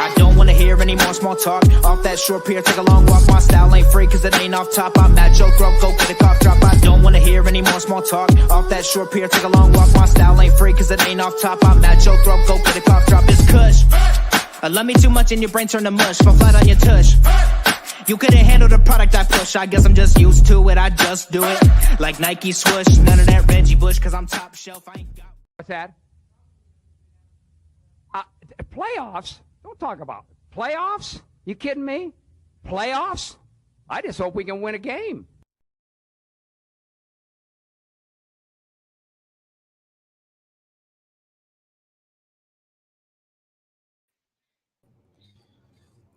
I don't wanna hear any more small talk. Off that short pier, take a long walk. My style ain't free cause it ain't off top. I'm at your throat, go get a cough drop. I don't wanna hear any more small talk. Off that short pier, take a long walk. My style ain't free cause it ain't off top. I'm at your throat, go get a cough drop. It's kush. I love me too much and your brain turn to mush. Fall flat on your tush. You couldn't handle the product I push. I guess I'm just used to it, I just do it. Like Nike swoosh, none of that Reggie Bush cause I'm top shelf. I ain't got... What's that? Playoffs? Don't talk about it. Playoffs? You kidding me? Playoffs? I just hope we can win a game.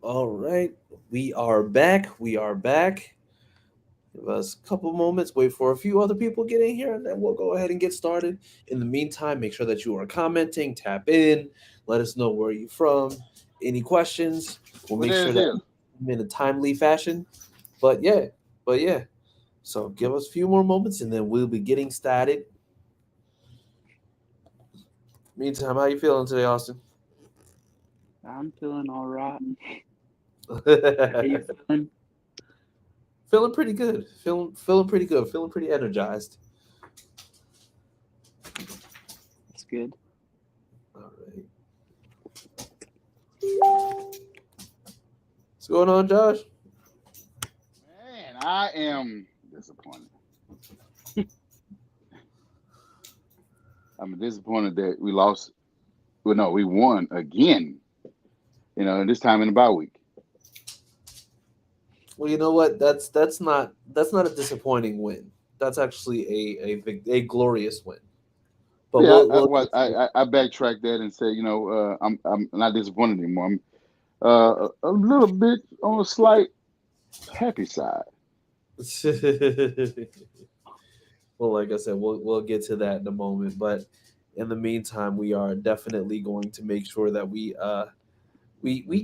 All right, we are back. Give us a couple moments, wait for a few other people get in here, and then we'll go ahead and get started. In the meantime, make sure that you are commenting, tap in, let us know where you're from, any questions. We'll make sure that in a timely fashion. But yeah. So give us a few more moments, and then we'll be getting started. Meantime, how you feeling today, Austin? I'm feeling all right. How you feeling? Feeling pretty good. Feeling pretty good. Feeling pretty energized. That's good. All right. What's going on, Josh? Man, I am disappointed. I'm disappointed that we lost. Well, no, we won again. And this time in the bye week. Well, you know what? That's not a disappointing win. That's actually a glorious win. But yeah, I backtracked that and said, I'm not disappointed anymore. I'm a little bit on a slight happy side. Well, like I said, we'll get to that in a moment. But in the meantime, we are definitely going to make sure that we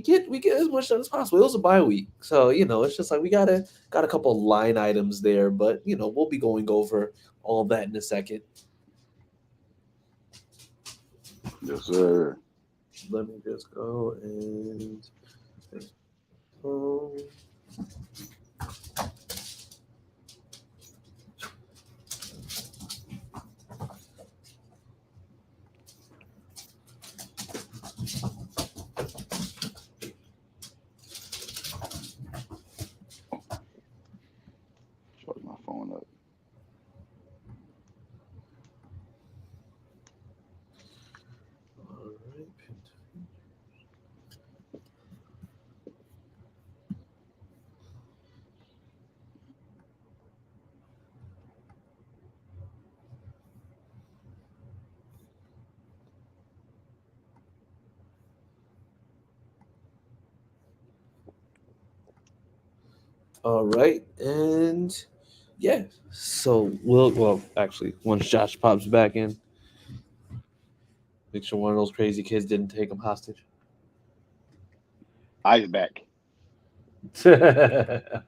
get as much done as possible. It was a bye week, so it's just like we got a couple line items there, but we'll be going over all that in a second. Yes, sir. Let me just go and All right, and yeah, so well actually once Josh pops back in, make sure one of those crazy kids didn't take him hostage. Ice back. But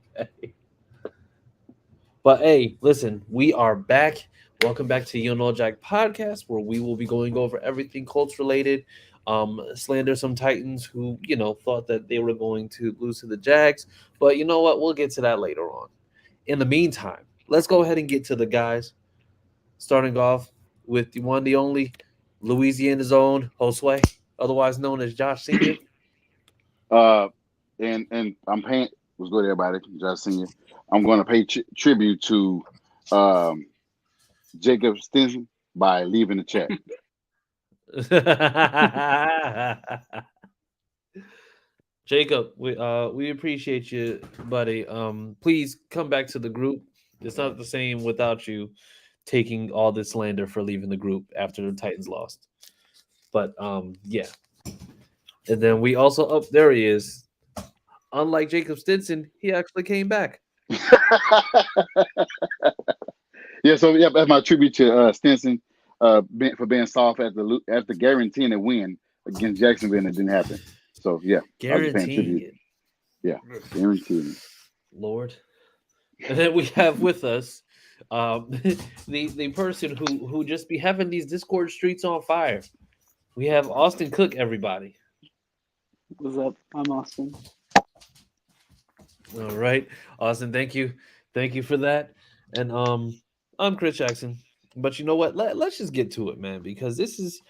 hey, listen, we are back. Welcome back to YDKJAC podcast, where we will be going over everything Colts related. Slander some Titans who thought that they were going to lose to the Jags, but you know what? We'll get to that later on. In the meantime, let's go ahead and get to the guys. Starting off with the one, the only Louisiana's own Josue, otherwise known as Josh Senior. Uh, and I'm paying. What's good, everybody? Josh Senior. I'm going to pay tribute to um, Jacob Stinson by leaving the chat. Jacob, we appreciate you, buddy. Please come back to the group. It's not the same without you taking all this slander for leaving the group after the Titans lost. But yeah. And then we also there he is. Unlike Jacob Stinson, he actually came back. Yeah, so yeah, that's my tribute to Stinson for being soft after guaranteeing a win against Jacksonville, and it didn't happen. So yeah, I was just paying Guaranteeing tribute. it. Yeah, guaranteeing. Lord. And then we have with us the person who just be having these Discord streets on fire. We have Austin Cook, everybody. What's up? I'm Austin. All right, Austin, thank you for that. And I'm Chris Jackson. But you know what? Let's just get to it, man, because this has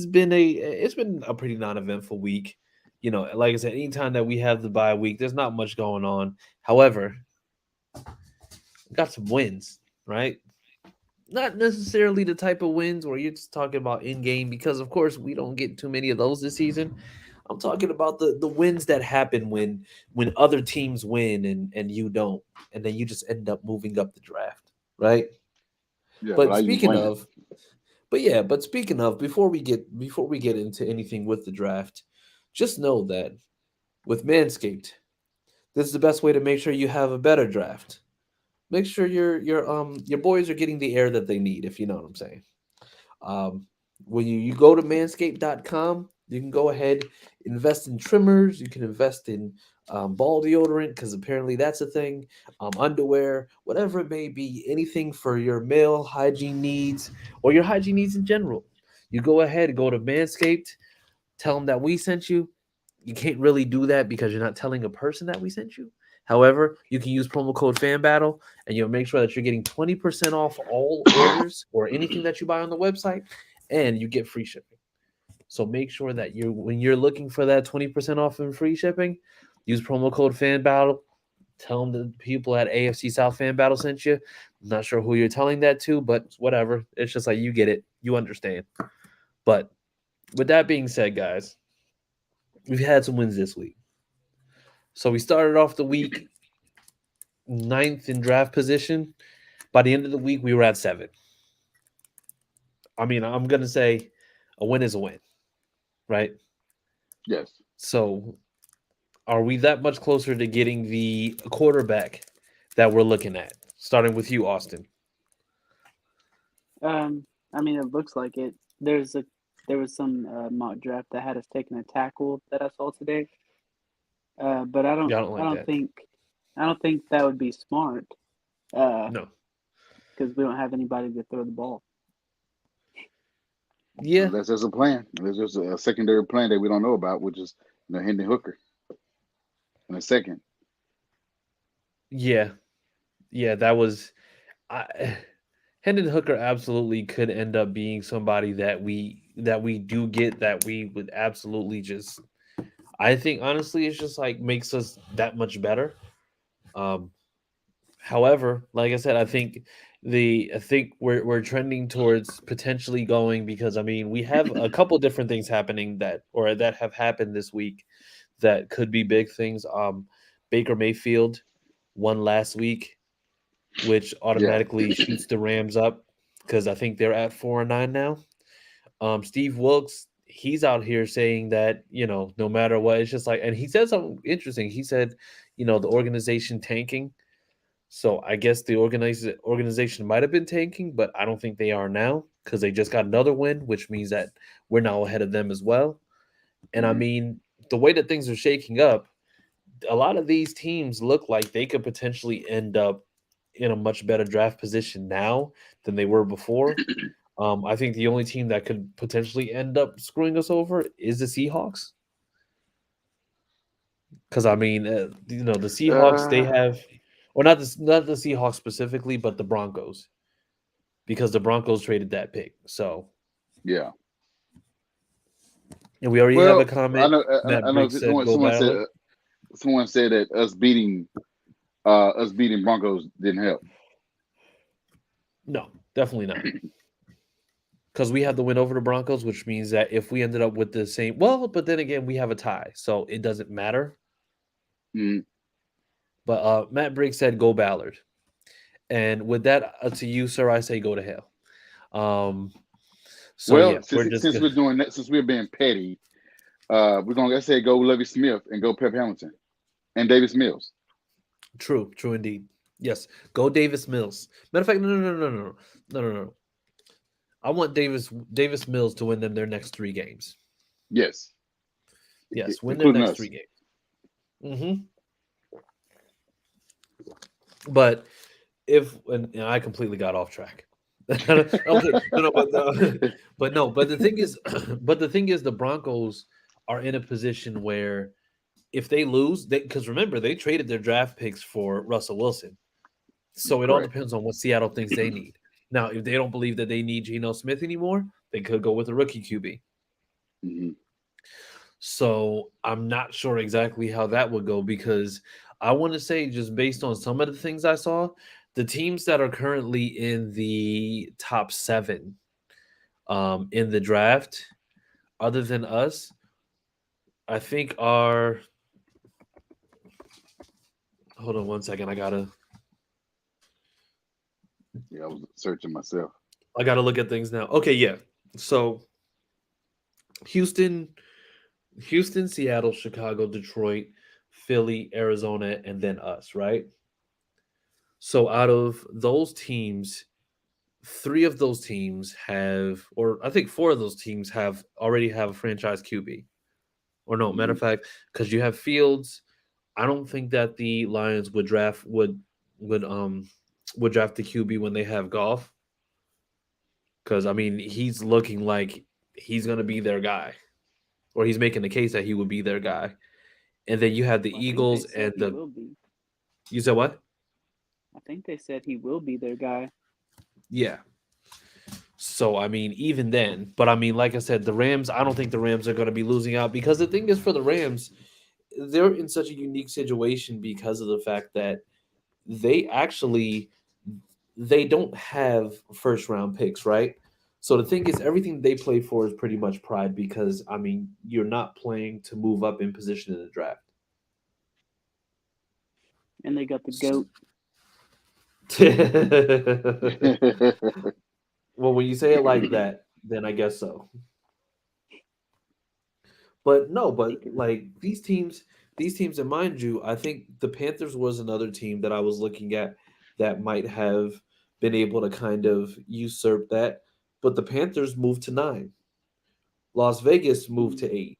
been it's been a pretty non-eventful week. Like I said, anytime that we have the bye week, there's not much going on. However, we got some wins, right? Not necessarily the type of wins where you're just talking about in game, because of course we don't get too many of those this season. I'm talking about the wins that happen when other teams win and you don't, and then you just end up moving up the draft, right? Yeah, but But I use speaking winning. of, before we get into anything with the draft, just know that with Manscaped, this is the best way to make sure you have a better draft. Make sure your boys are getting the air that they need, if you know what I'm saying. When you go to manscaped.com, you can go ahead, invest in trimmers, you can invest in ball deodorant, because apparently that's a thing, underwear, whatever it may be, anything for your male hygiene needs or your hygiene needs in general. You go ahead and go to Manscaped, tell them that we sent you. You can't really do that because you're not telling a person that we sent you. However, you can use promo code FANBATTLE and you'll make sure that you're getting 20% off all orders or anything that you buy on the website, and you get free shipping. So make sure that when you're looking for that 20% off and free shipping, use promo code FANBATTLE. Tell them the people at AFC South Fan Battle sent you. I'm not sure who you're telling that to, but whatever. It's just like, you get it. You understand. But with that being said, guys, we've had some wins this week. So we started off the week 9th in draft position. By the end of the week, we were at 7. I mean, I'm going to say a win is a win, right? Yes. So are we that much closer to getting the quarterback that we're looking at? Starting with you, Austin. I mean, it looks like it. There was some mock draft that had us taking a tackle that I saw today. But I don't like that. I don't think that would be smart. No. Because we don't have anybody to throw the ball. Yeah. Unless there's a plan. There's just a secondary plan that we don't know about, which is Hendon Hooker in a second. Yeah, that was Hendon Hooker absolutely could end up being somebody that we do get, that we would absolutely just, I think honestly it's just like makes us that much better. However, like I said, I think we're trending towards potentially going, because I mean we have a couple different things happening that have happened this week that could be big things. Baker Mayfield won last week, which automatically shoots the Rams up, because I think they're at 4-9 now. Steve Wilkes, he's out here saying that, no matter what, it's just like, and he said something interesting. He said, the organization tanking. So I guess the organization might have been tanking, but I don't think they are now because they just got another win, which means that we're now ahead of them as well. And I Mhm. mean, the way that things are shaking up, a lot of these teams look like they could potentially end up in a much better draft position now than they were before. I think the only team that could potentially end up screwing us over is the Seahawks. Because I mean, the Seahawks they Uh, have, or not the Seahawks specifically, but the Broncos, because the Broncos traded that pick. So, yeah. and we already have a Well, I comment. know. Matt I know. Briggs said, "Go Someone said. Ballard." Someone said that us beating Broncos didn't help. No, definitely not. Because we have the win over the Broncos, which means that if we ended up with the same, well, but then again, we have a tie, so it doesn't matter. Mm. But Matt Briggs said, "Go Ballard," and with that, to you, sir, I say, "Go to hell." So yeah, Well, we're since just since we're doing that, since we're being petty, we're gonna let's say go Lovey Smith and go Pep Hamilton and Davis Mills. true indeed. Yes, go Davis Mills. Matter of fact, no. I want Davis Mills to win them their next 3 games. Yes, Yes, win their including next us. 3 games. But if and I completely got off track. Okay, no, but the thing is, the Broncos are in a position where if they lose, because remember they traded their draft picks for Russell Wilson, so it all Correct. depends on what Seattle thinks they need. Now, if they don't believe that they need Geno Smith anymore, they could go with a rookie QB. Hmm. So I'm not sure exactly how that would go because I want to say, just based on some of the things I saw, the teams that are currently in the top 7 in the draft, other than us, I think are. Hold on one second. Yeah, I was searching myself. I gotta look at things now. Okay, yeah. So Houston, Seattle, Chicago, Detroit, Philly, Arizona, and then us, right? So out of those teams, 3 of those teams have, or I think 4 of those teams already have a franchise QB. Or no, matter Hmm. of fact, because you have Fields, I don't think that the Lions would would draft the QB when they have Golf. Because I mean, he's looking like he's gonna be their guy, or he's making the case that he would be their guy. And then you have the Well, I think they Eagles said and he the. will be. You said what? I think they said he will be their guy. Yeah. So I mean, even then, but I mean, like I said, the Rams. I don't think the Rams are going to be losing out because the thing is, for the Rams, they're in such a unique situation because of the fact that they actually they don't have first round picks, right? So the thing is, everything they play for is pretty much pride because I mean, you're not playing to move up in position in the draft. And they got the GOAT. Well, when you say it like that, then I guess so. But no, He but can. like these teams, and mind you, I think the Panthers was another team that I was looking at that might have been able to kind of usurp that. But the Panthers moved to 9. Las Vegas moved Mm. to 8.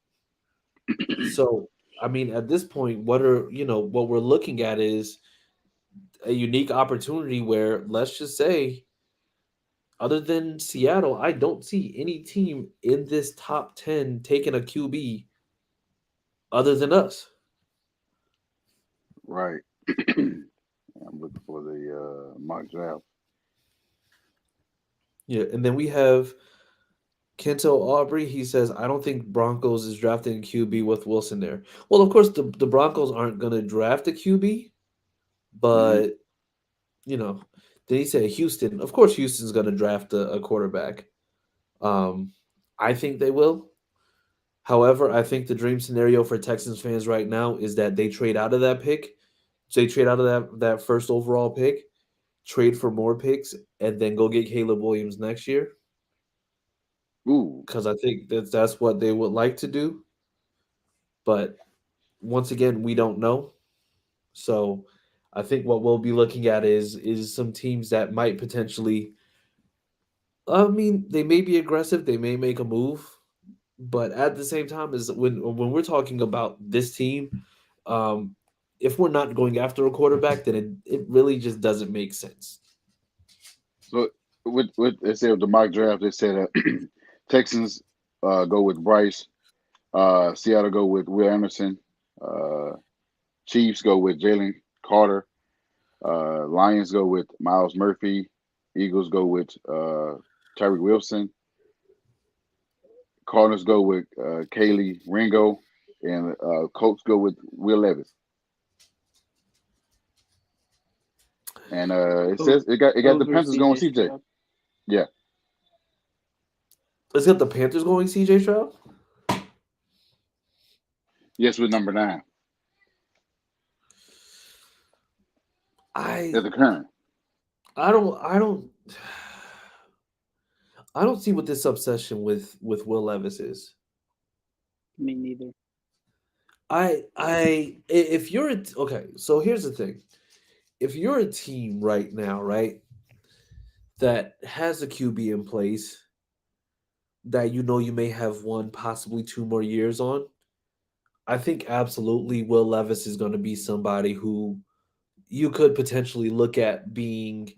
So I mean, at this point, what we're looking at is a unique opportunity where let's just say, other than Seattle, I don't see any team in this top 10 taking a QB other than us. Right. I'm looking for the mock draft. Yeah, and then we have Kento Aubrey. He says, I don't think Broncos is drafting a QB with Wilson there. Well, of course, the Broncos aren't going to draft a QB, Hmm. but, you know, then he said Houston. Of course, Houston's going to draft a quarterback. Um, I think they will. However, I think the dream scenario for Texans fans right now is that they trade out of that pick. So they trade out of that first overall pick, trade for more picks, and then go get Caleb Williams next year. Ooh. because I think that's what they would like to do. But once again, we don't know. So I think what we'll be looking at is some teams that might potentially. I mean, they may be aggressive. They may make a move, but at the same time, is when we're talking about this team, um, if we're not going after a quarterback, then it really just doesn't make sense. So with they said with the mock draft, they said Texans go with Bryce, Seattle go with Will Anderson, uh, Chiefs go with Jalen Carter, Lions go with Miles Murphy, Eagles go with Tyreek Wilson, Cardinals go with Kaylee Ringo, and Colts go with Will Levis. And it O- says it got the over Panthers going CJ CJ. Stroud. Yeah. Let's get the Panthers going, CJ Stroud. Yes, with number 9 I at the current. I don't I don't I don't see what this obsession with Will Levis is. Me neither. If you're okay, so here's the thing. If you're a team right now, right, that has a QB in place that you know you may have one, possibly 2 more years on, I think absolutely Will Levis is going to be somebody who you could potentially look at being,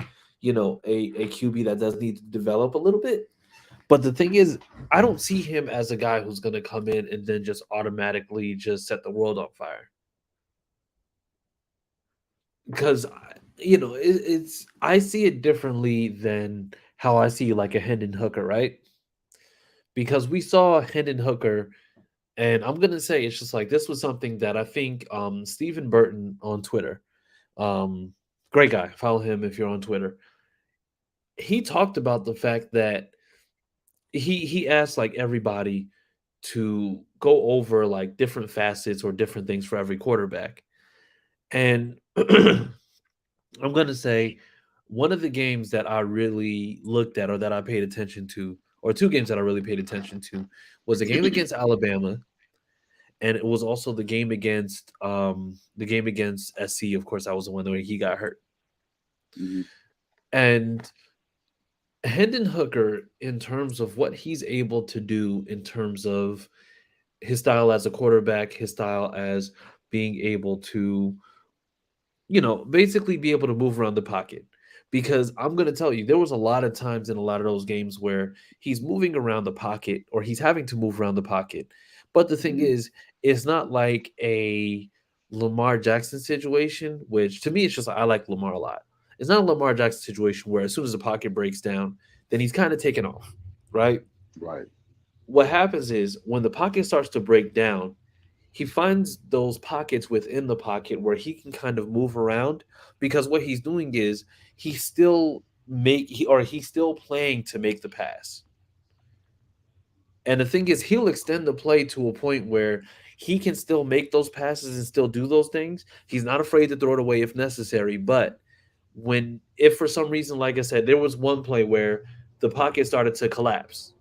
a QB that does need to develop a little bit. But the thing is, I don't see him as a guy who's going to come in and then just automatically just set the world on fire. Because it's I see it differently than how I see like a Hendon Hooker, right? Because we saw Hendon Hooker, and I'm gonna say it's just like this was something that I think Stephen Burton on Twitter, um, great guy, follow him if you're on Twitter. He talked about the fact that he asked like everybody to go over like different facets or different things for every quarterback. And I'm going to say one of the games that I really looked at or that I paid attention to, or two games that I really paid attention to, was the game against Alabama, and it was also the game against SC. Of course, that was the one where he got hurt. Hmm. And Hendon Hooker, in terms of what he's able to do, in terms of his style as a quarterback, his style as being able to basically be able to move around the pocket. Because I'm going to tell you, there was a lot of times in a lot of those games where he's moving around the pocket or he's having to move around the pocket. But the thing Hmm. is, it's not like a Lamar Jackson situation, which to me, it's just I like Lamar a lot. It's not a Lamar Jackson situation where as soon as the pocket breaks down, then he's kind of taken off, right? Right. What happens is when the pocket starts to break down, he finds those pockets within the pocket where he can kind of move around because what he's doing is he's still playing to make the pass. And the thing is he'll extend the play to a point where he can still make those passes and still do those things. He's not afraid to throw it away if necessary, but if for some reason, like I said, there was one play where the pocket started to collapse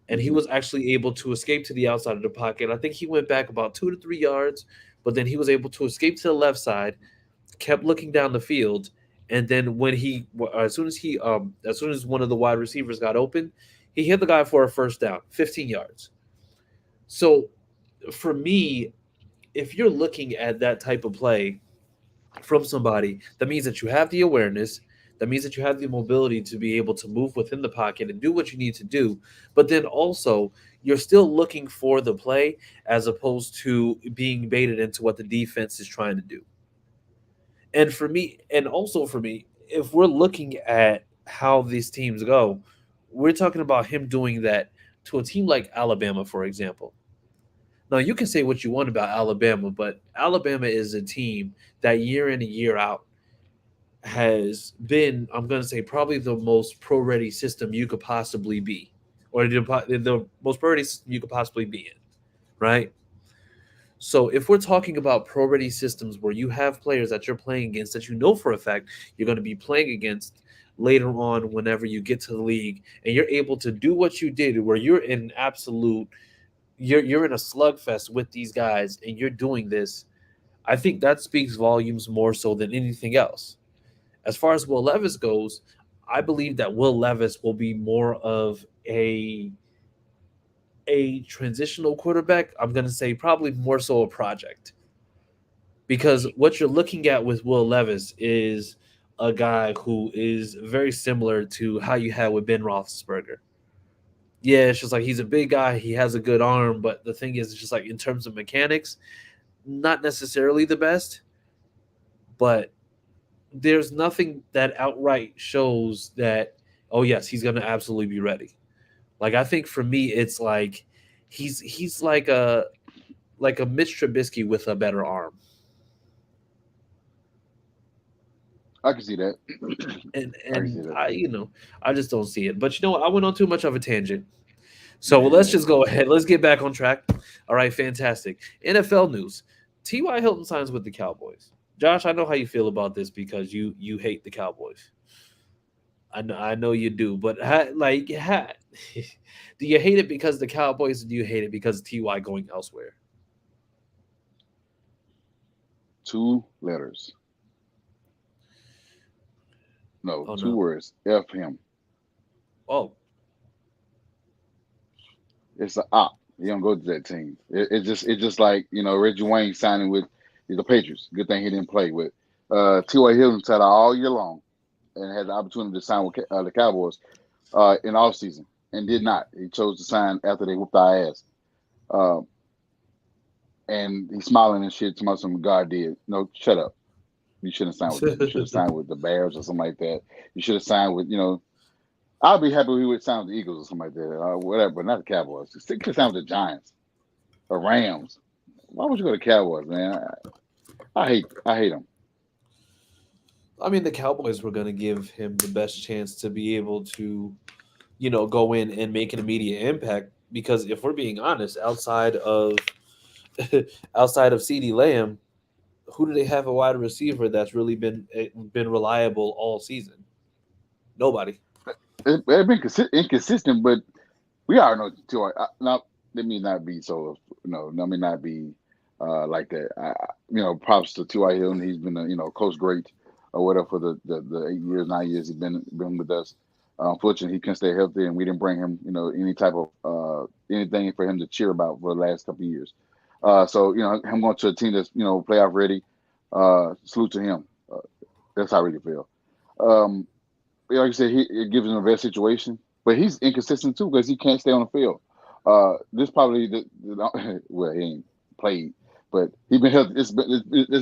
and he Hmm. was actually able to escape to the outside of the pocket. I think he went back about 2 to 3 yards, but then he was able to escape to the left side, kept looking down the field, and then as soon as one of the wide receivers got open, he hit the guy for a first down, 15 yards. So for me, if you're looking at that type of play from somebody, that means that you have the awareness. That means that you have the mobility to be able to move within the pocket and do what you need to do. But then also, you're still looking for the play as opposed to being baited into what the defense is trying to do. And also for me, if we're looking at how these teams go, we're talking about him doing that to a team like Alabama, for example. Now, you can say what you want about Alabama, but Alabama is a team that year in and year out has been, I'm going to say, probably the most pro ready system you could possibly be, or the most pro ready system you could possibly be in, right? So, if we're talking about pro ready systems where you have players that you're playing against that you know for a fact you're going to be playing against later on whenever you get to the league and you're able to do what you did, where you're in absolute, you're in a slugfest with these guys and you're doing this. I think that speaks volumes more so than anything else. As far as Will Levis goes, I believe that Will Levis will be more of a transitional quarterback. I'm going to say probably more so a project, because what you're looking at with Will Levis is a guy who is very similar to how you had with Ben Roethlisberger. Yeah, it's just like he's a big guy, he has a good arm, but the thing is, it's just like in terms of mechanics, not necessarily the best, but there's nothing that outright shows that, oh yes, he's going to absolutely be ready. Like I think for me, it's like he's like a Mitch Trubisky with a better arm. I can see that. and I can see and that. I just don't see it. But you know what? I went on too much of a tangent. So let's just go ahead. Let's get back on track. All right, fantastic. NFL news: T.Y. Hilton signs with the Cowboys. Josh, I know how you feel about this because you hate the Cowboys. I know you do, but do you hate it because the Cowboys? Or do you hate it because Ty going elsewhere? 2 letters. No, Oh 2 no! words. F him. Oh, It's a op. He don't go to that team. It's just like Reggie Wayne signing with the Patriots. Good thing he didn't play with. T.Y. Hilton sat out all year long and had the opportunity to sign with the Cowboys in off season and did not. He chose to sign after they whooped our ass. Uh, and he's smiling and shit to my some God did. No, shut up. You shouldn't sign with them. You should have signed with the Bears or something like that. You should have signed with I'll be happy if he would sign with the Eagles or something like that. Whatever, but not the Cowboys. He could sign with the Giants or Rams. Why would you go to Cowboys, man? I hate them. I mean, the Cowboys were going to give him the best chance to be able to, go in and make an immediate impact. Because if we're being honest, outside of CD Lamb, who do they have a wide receiver that's really been reliable all season? Nobody. They've been inconsistent, but we already know too. Now, let me not be so. Let me not be like that. Props to T.Y. Hill, and he's been a coach great or whatever for the 8 years, 9 years he's been with us. Unfortunately, he couldn't stay healthy, and we didn't bring him any type of anything for him to cheer about for the last couple of years. So him going to a team that's playoff ready. Salute to him. That's how I really feel. Um, like you said, it gives him a best situation, but he's inconsistent too because he can't stay on the field. This probably well, he ain't played, but he's been healthy. It's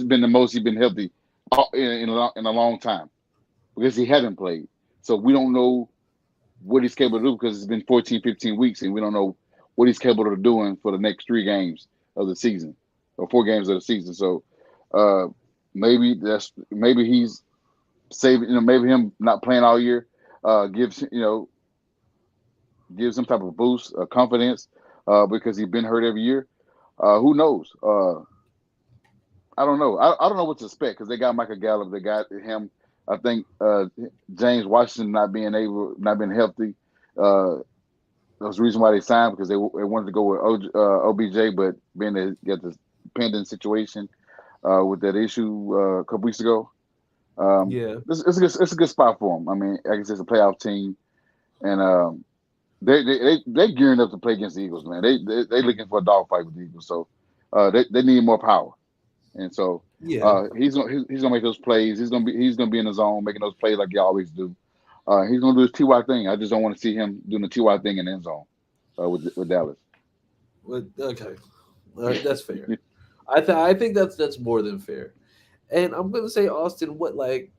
been the most he's been healthy in a long time because he hasn't played. So we don't know what he's capable of doing because it's been 14, 15 weeks, and we don't know what he's capable of doing for the next 3 games of the season or 4 games of the season. So uh, maybe he's saving. Maybe him not playing all year gives some type of boost, confidence, because he's been hurt every year. Who knows? I don't know. I don't know what to expect because they got Michael Gallup. They got him. I think James Washington not being healthy. That's the reason why they signed because they wanted to go with OBJ, but being they got this pending situation with that issue a couple weeks ago. Yeah. It's a good spot for them. I mean, like I said, it's a playoff team, and they gearing up to play against the Eagles, man. They looking for a dogfight with the Eagles, so they need more power, and so Yeah. he's gonna make those plays. He's gonna be in the zone making those plays like he always do. He's gonna do his Ty thing. I just don't want to see him doing the Ty thing in the end zone with Dallas. Well, okay. That's fair. I think that's more than fair. And I'm gonna say, Austin, what like?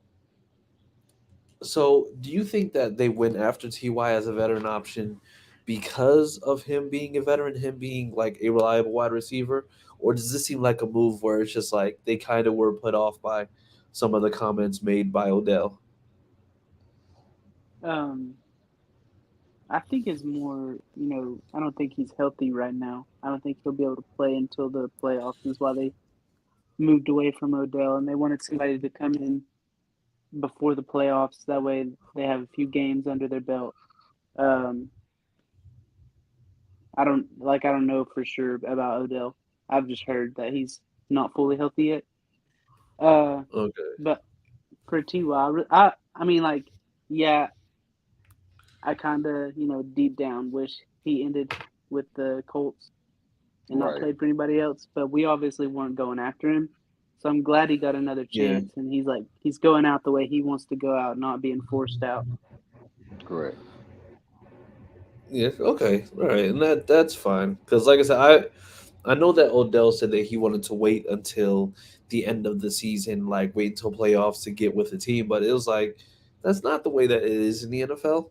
So, do you think that they went after Ty as a veteran option because of him being a veteran, him being like a reliable wide receiver, or does this seem like a move where it's just like they kind of were put off by some of the comments made by Odell? Um, I think it's more, I don't think he's healthy right now. I don't think he'll be able to play until the playoffs. Is why they moved away from Odell and they wanted somebody to come in before the playoffs. That way they have a few games under their belt. I don't know for sure about Odell. I've just heard that he's not fully healthy yet. Okay. But for Ty, I mean, like, yeah, I kind of, deep down wish he ended with the Colts and not Right. played for anybody else. But we obviously weren't going after him, so I'm glad he got another Yeah. chance. And he's going out the way he wants to go out, not being forced out. Correct. Yeah. Okay. All right. And that's fine. Because like I said, I know that Odell said that he wanted to wait until the end of the season, like wait until playoffs to get with the team. But it was like that's not the way that it is in the NFL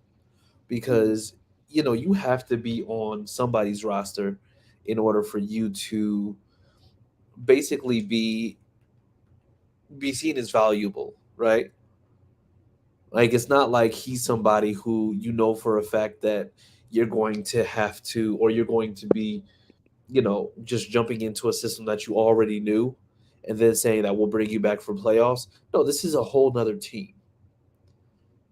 because you have to be on somebody's roster in order for you to basically be seen as valuable, right? Like it's not like he's somebody who for a fact that you're going to have to or you're going to be just jumping into a system that you already knew and then saying that we'll bring you back for playoffs. No, this is a whole nother team.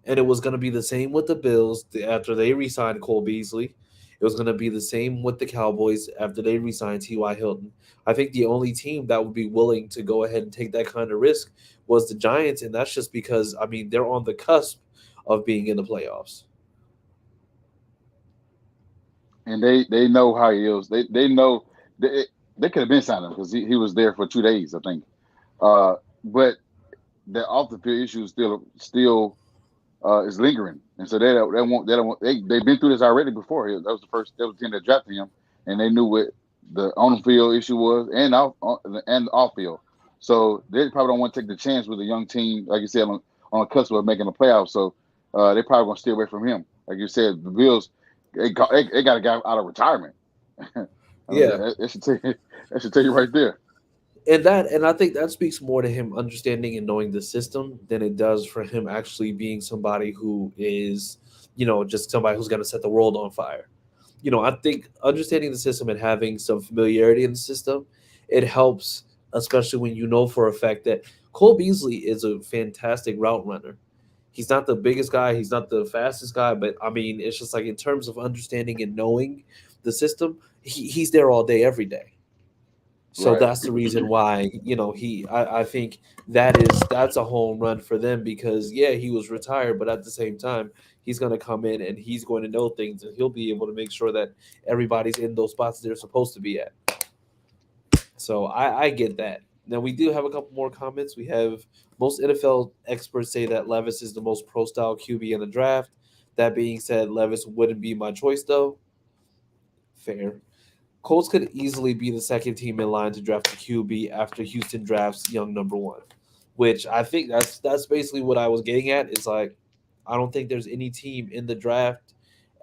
And it was going to be the same with the Bills after they re-signed Cole Beasley. It was going to be the same with the Cowboys after they re-signed T.Y. Hilton. I think the only team that would be willing to go ahead and take that kind of risk was the Giants, and that's just because, I mean, they're on the cusp of being in the playoffs. And they know how he is. They know they could have been signed him because he was there for 2 days, I think. But the off the field issue still is lingering, and so they've been through this already before. That was the team that drafted him, and they knew what the on the field issue was and off field. So they probably don't want to take the chance with a young team, like you said, on the cusp of making the playoffs. So they probably gonna stay away from him. Like you said, the Bills they got a guy out of retirement. I mean, Yeah. that should tell you right there. And I think that speaks more to him understanding and knowing the system than it does for him actually being somebody who is, just somebody who's going to set the world on fire. I think understanding the system and having some familiarity in the system, it helps, especially when you know for a fact that Cole Beasley is a fantastic route runner. He's not the biggest guy, he's not the fastest guy, but I mean, it's just like in terms of understanding and knowing the system, he's there all day, every day. So Right. that's the reason why, I think that's a home run for them because yeah, he was retired, but at the same time, he's gonna come in and he's going to know things and he'll be able to make sure that everybody's in those spots they're supposed to be at. So I get that. Now we do have a couple more comments. We have most NFL experts say that Levis is the most pro style QB in the draft. That being said, Levis wouldn't be my choice though. Fair. Colts could easily be the second team in line to draft a QB after Houston drafts young number one, which I think that's basically what I was getting at. It's like I don't think there's any team in the draft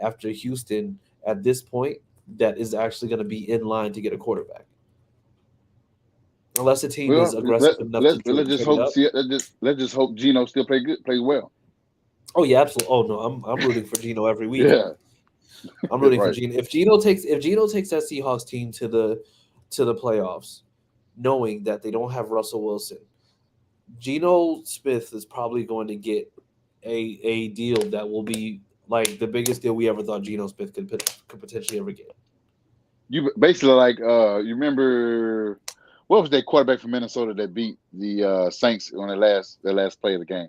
after Houston at this point that is actually going to be in line to get a quarterback, unless the team is Well, aggressive enough to let's just trade hope. up. Let's just hope Gino still plays well. Oh yeah, absolutely. Oh no, I'm rooting for Gino every week. Yeah, I'm rooting for right. Gino. If Gino takes that Seahawks team to the playoffs, knowing that they don't have Russell Wilson, Geno Smith is probably going to get a deal that will be like the biggest deal we ever thought Geno Smith could potentially ever get. You basically like you remember what was that quarterback from Minnesota that beat the Saints on their last play of the game?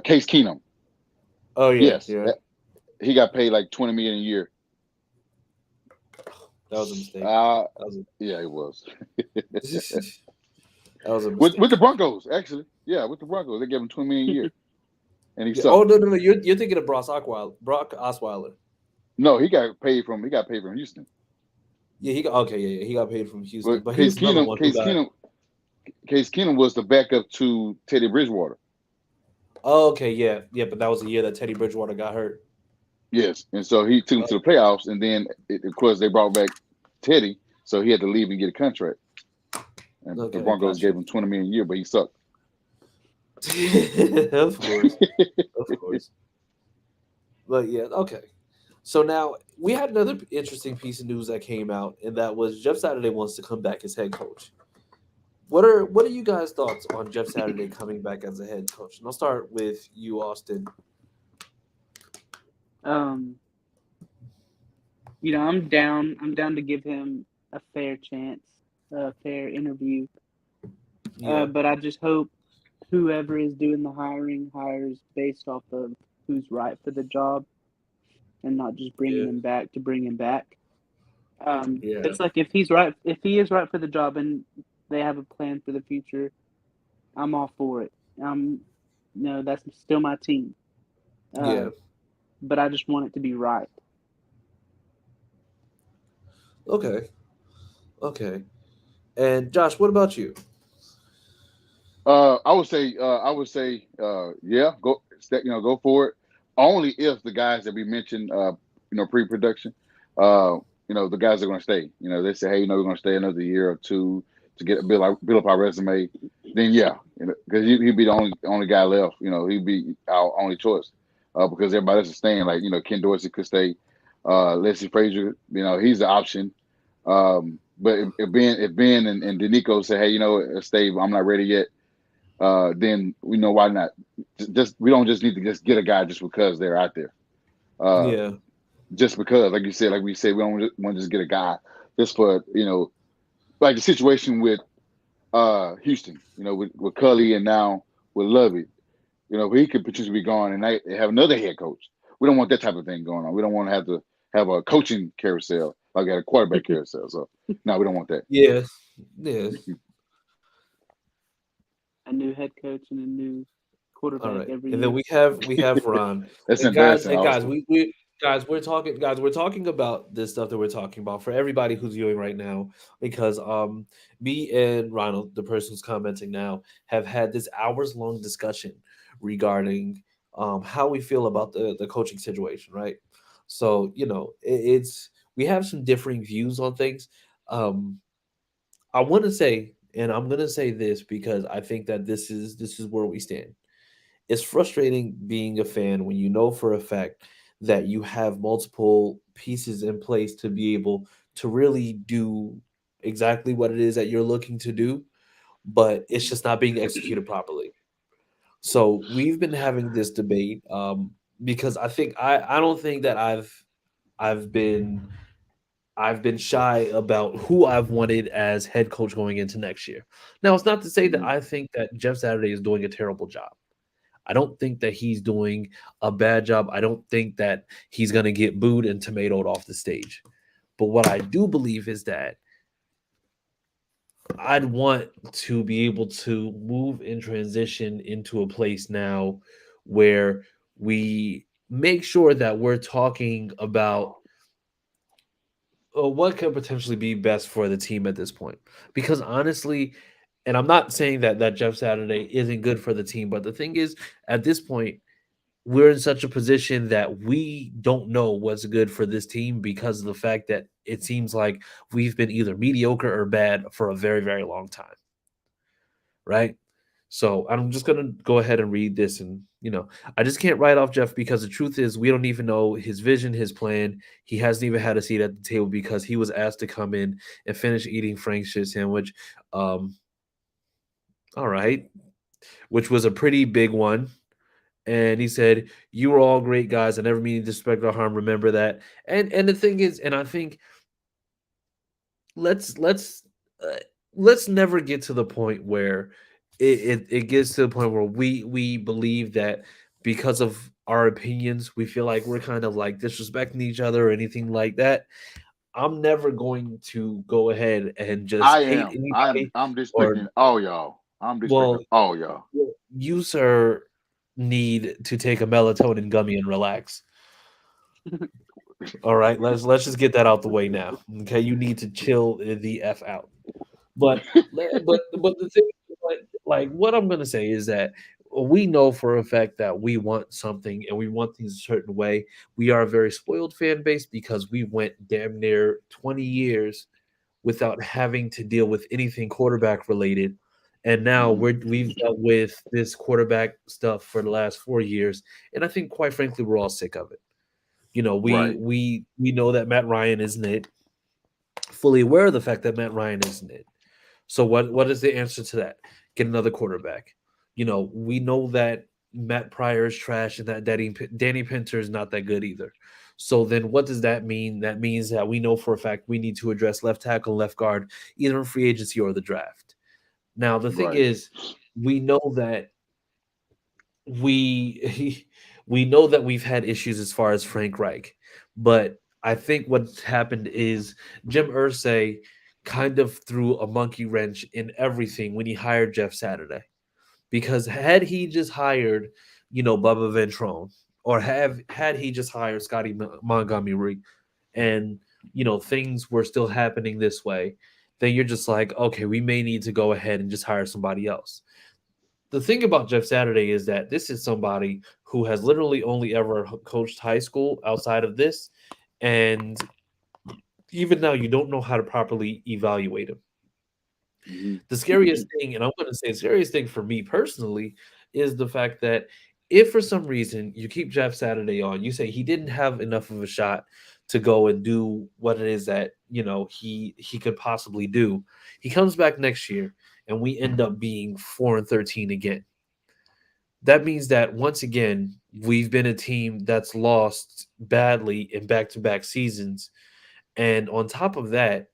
Case Keenum. Oh yeah, Yes, yeah, he got paid like $20 million a year. that was a mistake. That was Yeah, it was. that was a mistake. with the Broncos, actually. Yeah, with the Broncos, they gave him $20 million a year, and he Yeah. sucked. Oh no, you're thinking of Brock Osweiler. No, he got paid from Houston. Yeah, he got paid from Houston, But but he was another one who got. Case Keenum was the backup to Teddy Bridgewater. Oh, okay, yeah, but that was the year that Teddy Bridgewater got hurt. Yes, and so he took him to the playoffs, and then of course they brought back Teddy, so he had to leave and get a contract. And Okay, the Broncos gotcha. gave him $20 million a year, but he sucked. Of course, of course. But yeah, okay. So now we had another interesting piece of news that came out, and that was Jeff Saturday wants to come back as head coach. What are you guys' thoughts on Jeff Saturday coming back as a head coach? And I'll start with you, Austin. I'm down. I'm down to give him a fair chance, a fair interview. Yeah, But I just hope whoever is doing the hiring hires based off of who's right for the job, and not just bringing yeah, him back to bring him back. yeah, It's like if he is right for the job and they have a plan for the future, I'm all for it. That's still my team. yeah. But I just want it to be right. Okay, okay. And Josh, what about you? Yeah, go for it. Only if the guys that we mentioned, pre-production, the guys are going to stay. They say, hey, we're going to stay another year or two to build up our resume. Then yeah, because he'd be the only guy left. He'd be our only choice, because everybody else is staying. Like Ken Dorsey could stay, Leslie Frazier, he's the option. But if Ben and Danico say, hey, Steve, I'm not ready yet. Then we know why not. Just we don't just need to just get a guy just because they're out there. Uh, Yeah, just because, like we said, we don't want to just get a guy just for like the situation with Houston, with Cully and now with Lovey. He could potentially be gone and they have another head coach. We don't want that type of thing going on. We don't want to have a coaching carousel like at a quarterback carousel. So no, we don't want that. yes, yes. A new head coach and a new All quarterback right, every and then year. we have Ron. That's And guys, embarrassing, and guys, Austin. we guys, we're talking about this stuff that we're talking about for everybody who's viewing right now, because me and Ronald, the person who's commenting now, have had this hours long discussion regarding how we feel about the coaching situation, right? So it's we have some differing views on things. Um, I want to say, and I'm gonna say this because I think that this is where we stand. It's frustrating being a fan when you know for a fact that you have multiple pieces in place to be able to really do exactly what it is that you're looking to do, but it's just not being executed properly. So we've been having this debate, because I don't think that I've been I've been shy about who I've wanted as head coach going into next year. Now, it's not to say that Mhm. I think that Jeff Saturday is doing a terrible job. I don't think that he's doing a bad job. I don't think that he's going to get booed and tomatoed off the stage. But what I do believe is that I'd want to be able to move and transition into a place now where we make sure that we're talking about what could potentially be best for the team at this point. Because honestly, and I'm not saying that Jeff Saturday isn't good for the team, but the thing is, at this point, we're in such a position that we don't know what's good for this team because of the fact that it seems like we've been either mediocre or bad for a very, very long time. Right. So I'm just gonna go ahead and read this, and I just can't write off Jeff because the truth is we don't even know his vision, his plan. He hasn't even had a seat at the table because he was asked to come in and finish eating Frank's shit sandwich. All right, which was a pretty big one. And he said, "You were all great guys. I never mean to disrespect or harm. Remember that." And the thing is, and I think let's uh, let's never get to the point where it gets to the point where we believe that because of our opinions, we feel like we're kind of like disrespecting each other or anything like that. I'm never going to go ahead and just I hate am. I'm anybody I'm or disrespecting all y'all. I'm disrespecting well, all y'all. you sir need to take a melatonin gummy and relax. All right, let's just get that out the way now. Okay, you need to chill the f out. But the thing, like what I'm gonna say is that we know for a fact that we want something and we want things a certain way. We are a very spoiled fan base because we went damn near 20 years without having to deal with anything quarterback related. And now Mhm. we've dealt with this quarterback stuff for the last 4 years, and I think quite frankly we're all sick of it. We Right. we know that Matt Ryan isn't it. Fully aware of the fact that Matt Ryan isn't it. So what is the answer to that? Get another quarterback. We know that Matt Pryor is trash and that Danny Pinter is not that good either. So then what does that mean? That means that we know for a fact we need to address left tackle, left guard, either in free agency or the draft. Now the thing Right. is, we know that we we know that we've had issues as far as Frank Reich, but I think what's happened is Jim Irsay kind of threw a monkey wrench in everything when he hired Jeff Saturday. Because had he just hired, Bubba Ventrone, or had he just hired Scotty Montgomery, and things were still happening this way, then you're just like, okay, we may need to go ahead and just hire somebody else. The thing about Jeff Saturday is that this is somebody who has literally only ever coached high school outside of this, and even now you don't know how to properly evaluate him. Mhm. The scariest thing, and I'm going to say the scariest thing for me personally, is the fact that if for some reason you keep Jeff Saturday on, you say he didn't have enough of a shot to go and do what it is that he could possibly do. He comes back next year, and we end up being 4-13 again. That means that once again we've been a team that's lost badly in back-to-back seasons, and on top of that,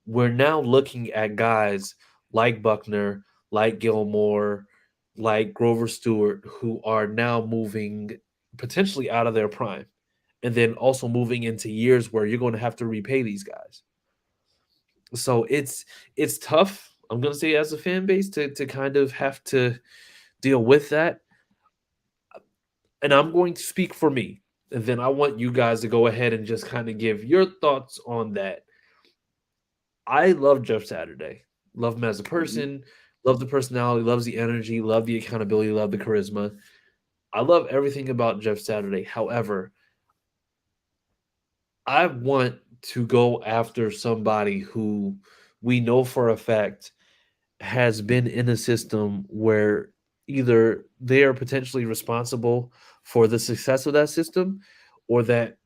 we're now looking at guys like Buckner, like Gilmore, like Grover Stewart, who are now moving potentially out of their prime, and then also moving into years where you're going to have to repay these guys. So it's tough. I'm going to say as a fan base to kind of have to deal with that, and I'm going to speak for me, and then I want you guys to go ahead and just kind of give your thoughts on that. I love Jeff Saturday. Love him as a Mhm. person. Love the personality. Loves the energy. Love the accountability. Love the charisma. I love everything about Jeff Saturday. However, I want to go after somebody who we know for a fact has been in a system where either they are potentially responsible for the success of that system, or that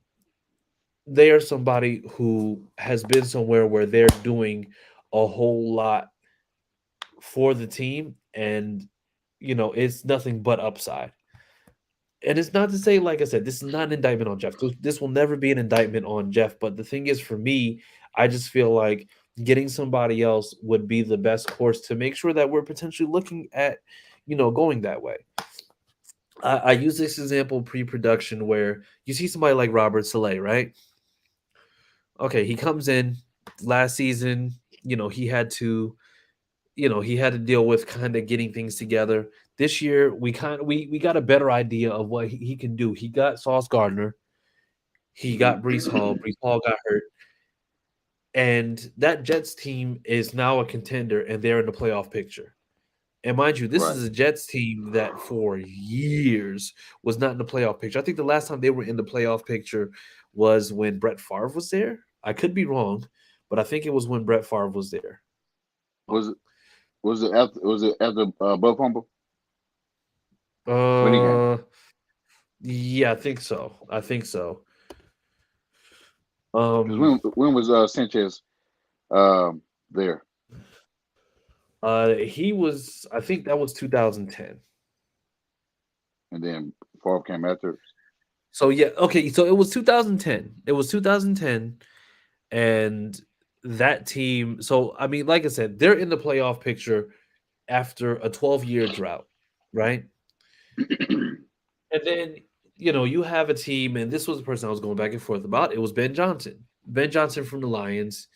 they are somebody who has been somewhere where they're doing a whole lot for the team, and it's nothing but upside. And it's not to say, like I said, this is not an indictment on Jeff. This will never be an indictment on Jeff. But the thing is, for me, I just feel like getting somebody else would be the best course to make sure that we're potentially looking at, going that way. I use this example pre-production where you see somebody like Robert Saleh, right? Okay, he comes in last season. He had to he had to deal with kind of getting things together. This year, we got a better idea of what he can do. He got Sauce Gardner, he Mhm. got Brees Hall. Brees Hall got hurt, and that Jets team is now a contender, and they're in the playoff picture. And mind you, this Right. is a Jets team that for years was not in the playoff picture. I think the last time they were in the playoff picture was when Brett Favre was there. I could be wrong, but I think it was when Brett Favre was there. Was it was it after Buff Humble when he came? Uh, yeah, I think so. I think so. Because Um, when was Sanchez there? he was. I think that was 2010. And then Favre came after. So yeah, okay. So it was 2010. It was 2010, and that team. So I mean, like I said, they're in the playoff picture after a 12-year drought, right? And then you have a team, and this was the person I was going back and forth about. It was Ben Johnson. Ben Johnson from the Lions.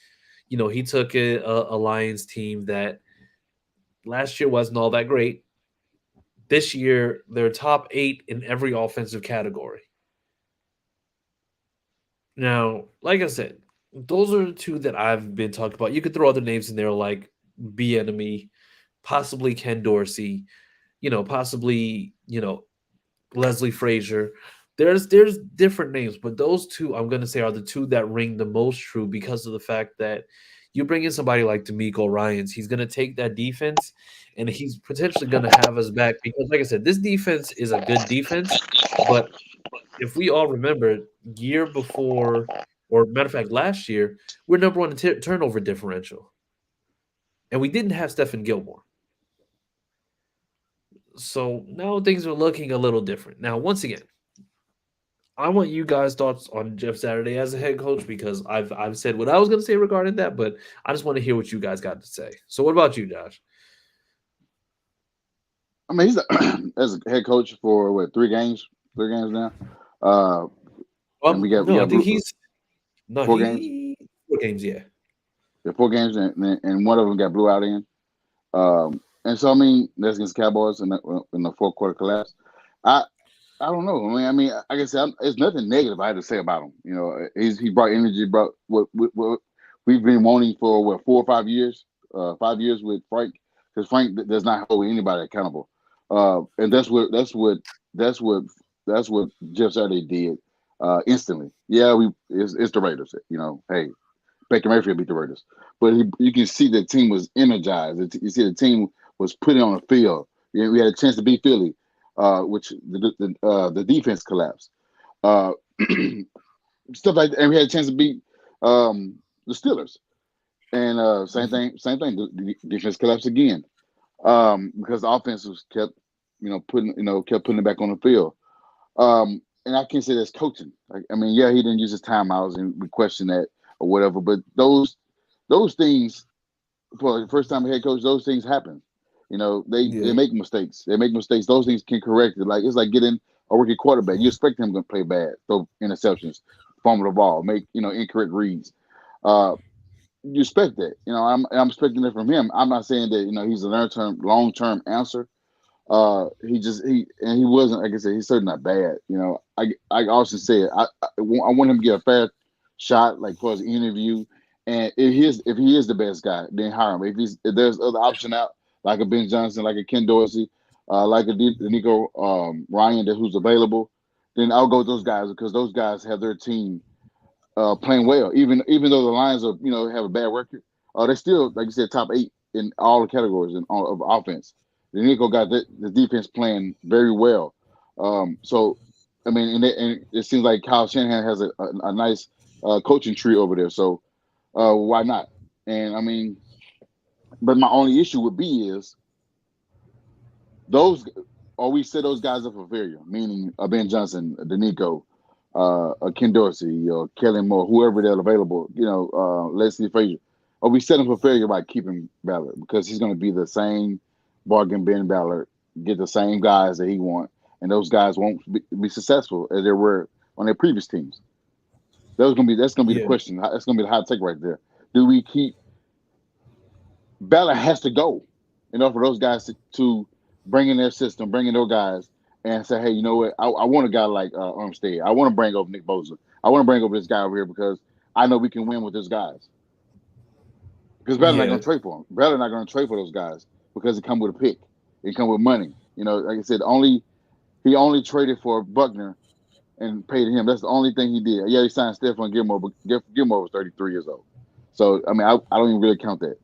He took a Lions team that last year wasn't all that great. This year, they're top 8 in every offensive category. Now, like I said, those are the two that I've been talking about. You could throw other names in there like B Enemy, possibly Ken Dorsey, possibly, Leslie Frazier. There's different names, but those two I'm gonna say are the two that ring the most true because of the fact that you bring in somebody like D'Amico Ryans, he's gonna take that defense and he's potentially gonna have us back because, like I said, this defense is a good defense, but if we all remember, year before, or matter of fact, last year, we're number one in turnover differential. and we didn't have Stephen Gilmore. So now things are looking a little different. Now, once again, I want you guys' thoughts on Jeff Saturday as a head coach because I've said what I was going to say regarding that, but I just want to hear what you guys got to say. So, what about you, Josh? I mean, he's as a head coach for what 3 games now. Uh, and we No, I got think he's no 4 games, he 4 games, yeah. 4 games, and one of them got blew out in. And so I mean, that's against the Cowboys in the fourth quarter collapse. I I don't know. I mean, like I said, it's nothing negative I had to say about him. He brought energy, brought what we've been wanting for 4 or 5 years, 5 years with Frank, because Frank does not hold anybody accountable, and that's what Jeff Saturday did instantly. Yeah, it's the Raiders. Hey, Baker Mayfield beat the Raiders, but you can see the team was energized. You see the team was putting on the field. We had a chance to beat Philly, which the defense collapsed. Uh, Stuff like that. And we had a chance to beat the Steelers. And same thing. The defense collapsed again because the offense was kept putting it back on the field. And I can't say that's coaching. I mean, yeah, he didn't use his timeouts, and we question that or whatever. But those things for the first time head coach, those things happen. They make mistakes. They make mistakes. Those things can correct it. Like it's like getting a rookie quarterback. You expect him to play bad, throw interceptions, fumble the ball, make incorrect reads. You expect that. I'm expecting it from him. I'm not saying that he's a long term answer. He wasn't, like I said, he's certainly not bad. I also said I want him to get a fair shot, like for his interview. And if he is the best guy, then hire him. If there's other option out, like a Ben Johnson, like a Ken Dorsey, like a Nico Ryan, who's available, then I'll go with those guys because those guys have their team playing well. Even though the Lions have a bad record, they're still, like you said, top 8 in all the categories of offense. The Nico got the defense playing very well. So, I mean, and it seems like Kyle Shanahan has a nice coaching tree over there. So, why not? And I mean, but my only issue would be is those, or we set those guys up for failure, meaning Ben Johnson, Danico, Ken Dorsey, or Kellen Moore, whoever they're available, Leslie Frazier. Or we set him for failure by keeping Ballard because he's going to be the same bargain bin Ballard, get the same guys that he wants, and those guys won't be successful as they were on their previous teams. That's gonna be the question. That's gonna be the hot take right there. Do we keep Ballard has to go in order for those guys to bring in their system, bring in those guys, and say, hey, you know what? I want a guy like Armstead. I want to bring over Nick Bosa. I want to bring over this guy over here because I know we can win with those guys. Because Ballard not going to trade for him. Ballard not going to trade for those guys because it come with a pick. It come with money. Like I said, he only traded for Buckner and paid him. That's the only thing he did. Yeah, he signed Stephon Gilmore, but Gilmore was 33 years old. So, I mean, I don't even really count that.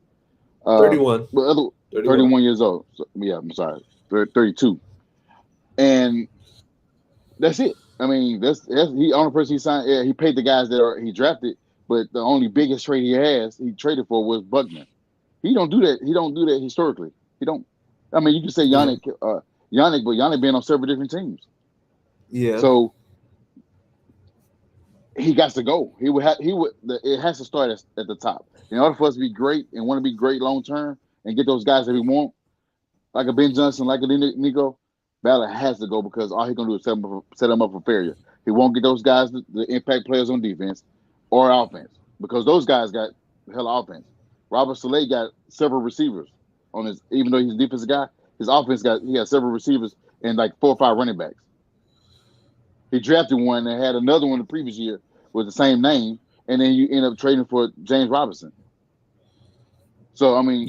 31. But 31 years old. So, yeah, I'm sorry. 32. And that's it. I mean, that's the only person he signed. Yeah, he paid the guys that he drafted, but the only biggest trade he traded for was Buckner. He don't do that. He don't do that historically. He don't. I mean, you can say Yannick, but Yannick been on several different teams. Yeah. So he got to go. It has to start at the top. In order for us to be great and want to be great long term and get those guys that we want, like a Ben Johnson, like a Nico, Ballard has to go because all he's gonna do is set him up for failure. He won't get those guys the impact players on defense or offense because those guys got hella offense. Robert Saleh got several receivers on his, even though he's a defensive guy, his offense he had several receivers and like 4 or 5 running backs. He drafted one and had another one the previous year with the same name, and then you end up trading for James Robinson. So I mean,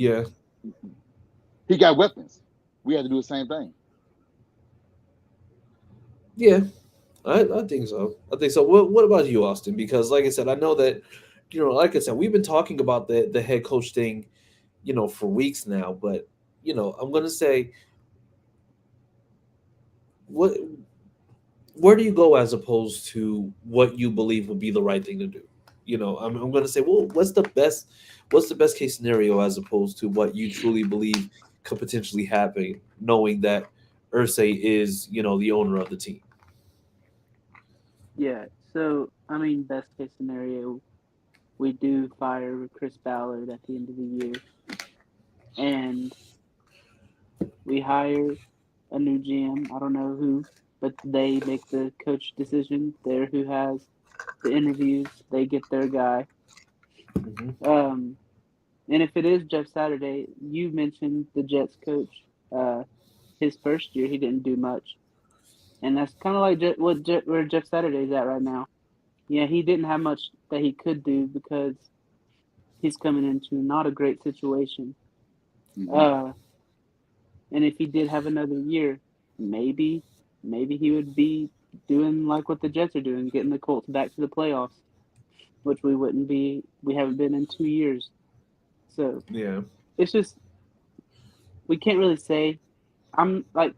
he got weapons. We had to do the same thing. Yeah, I think so. I think so. What about you, Austin? Because like I said, I know that like I said, we've been talking about the head coach thing, for weeks now. But I'm gonna say, where do you go as opposed to what you believe would be the right thing to do? I'm going to say, well, what's the best case scenario as opposed to what you truly believe could potentially happen, knowing that Ursay is, the owner of the team. Yeah. So I mean, best case scenario, we do fire Chris Ballard at the end of the year, and we hire a new GM. I don't know who, but they make the coach decision. They're who has the interviews. They get their guy. Hmm. Um, and if it is Jeff Saturday, you mentioned the Jets coach. Uh, his first year, he didn't do much, and that's kind of like where Jeff Saturday's at right now. Yeah, he didn't have much that he could do because he's coming into not a great situation. Hmm. Uh, and if he did have another year, maybe, maybe he would be doing like what the Jets are doing, getting the Colts back to the playoffs, which we wouldn't be. We haven't been in 2 years, so Yeah. it's just we can't really say. I'm like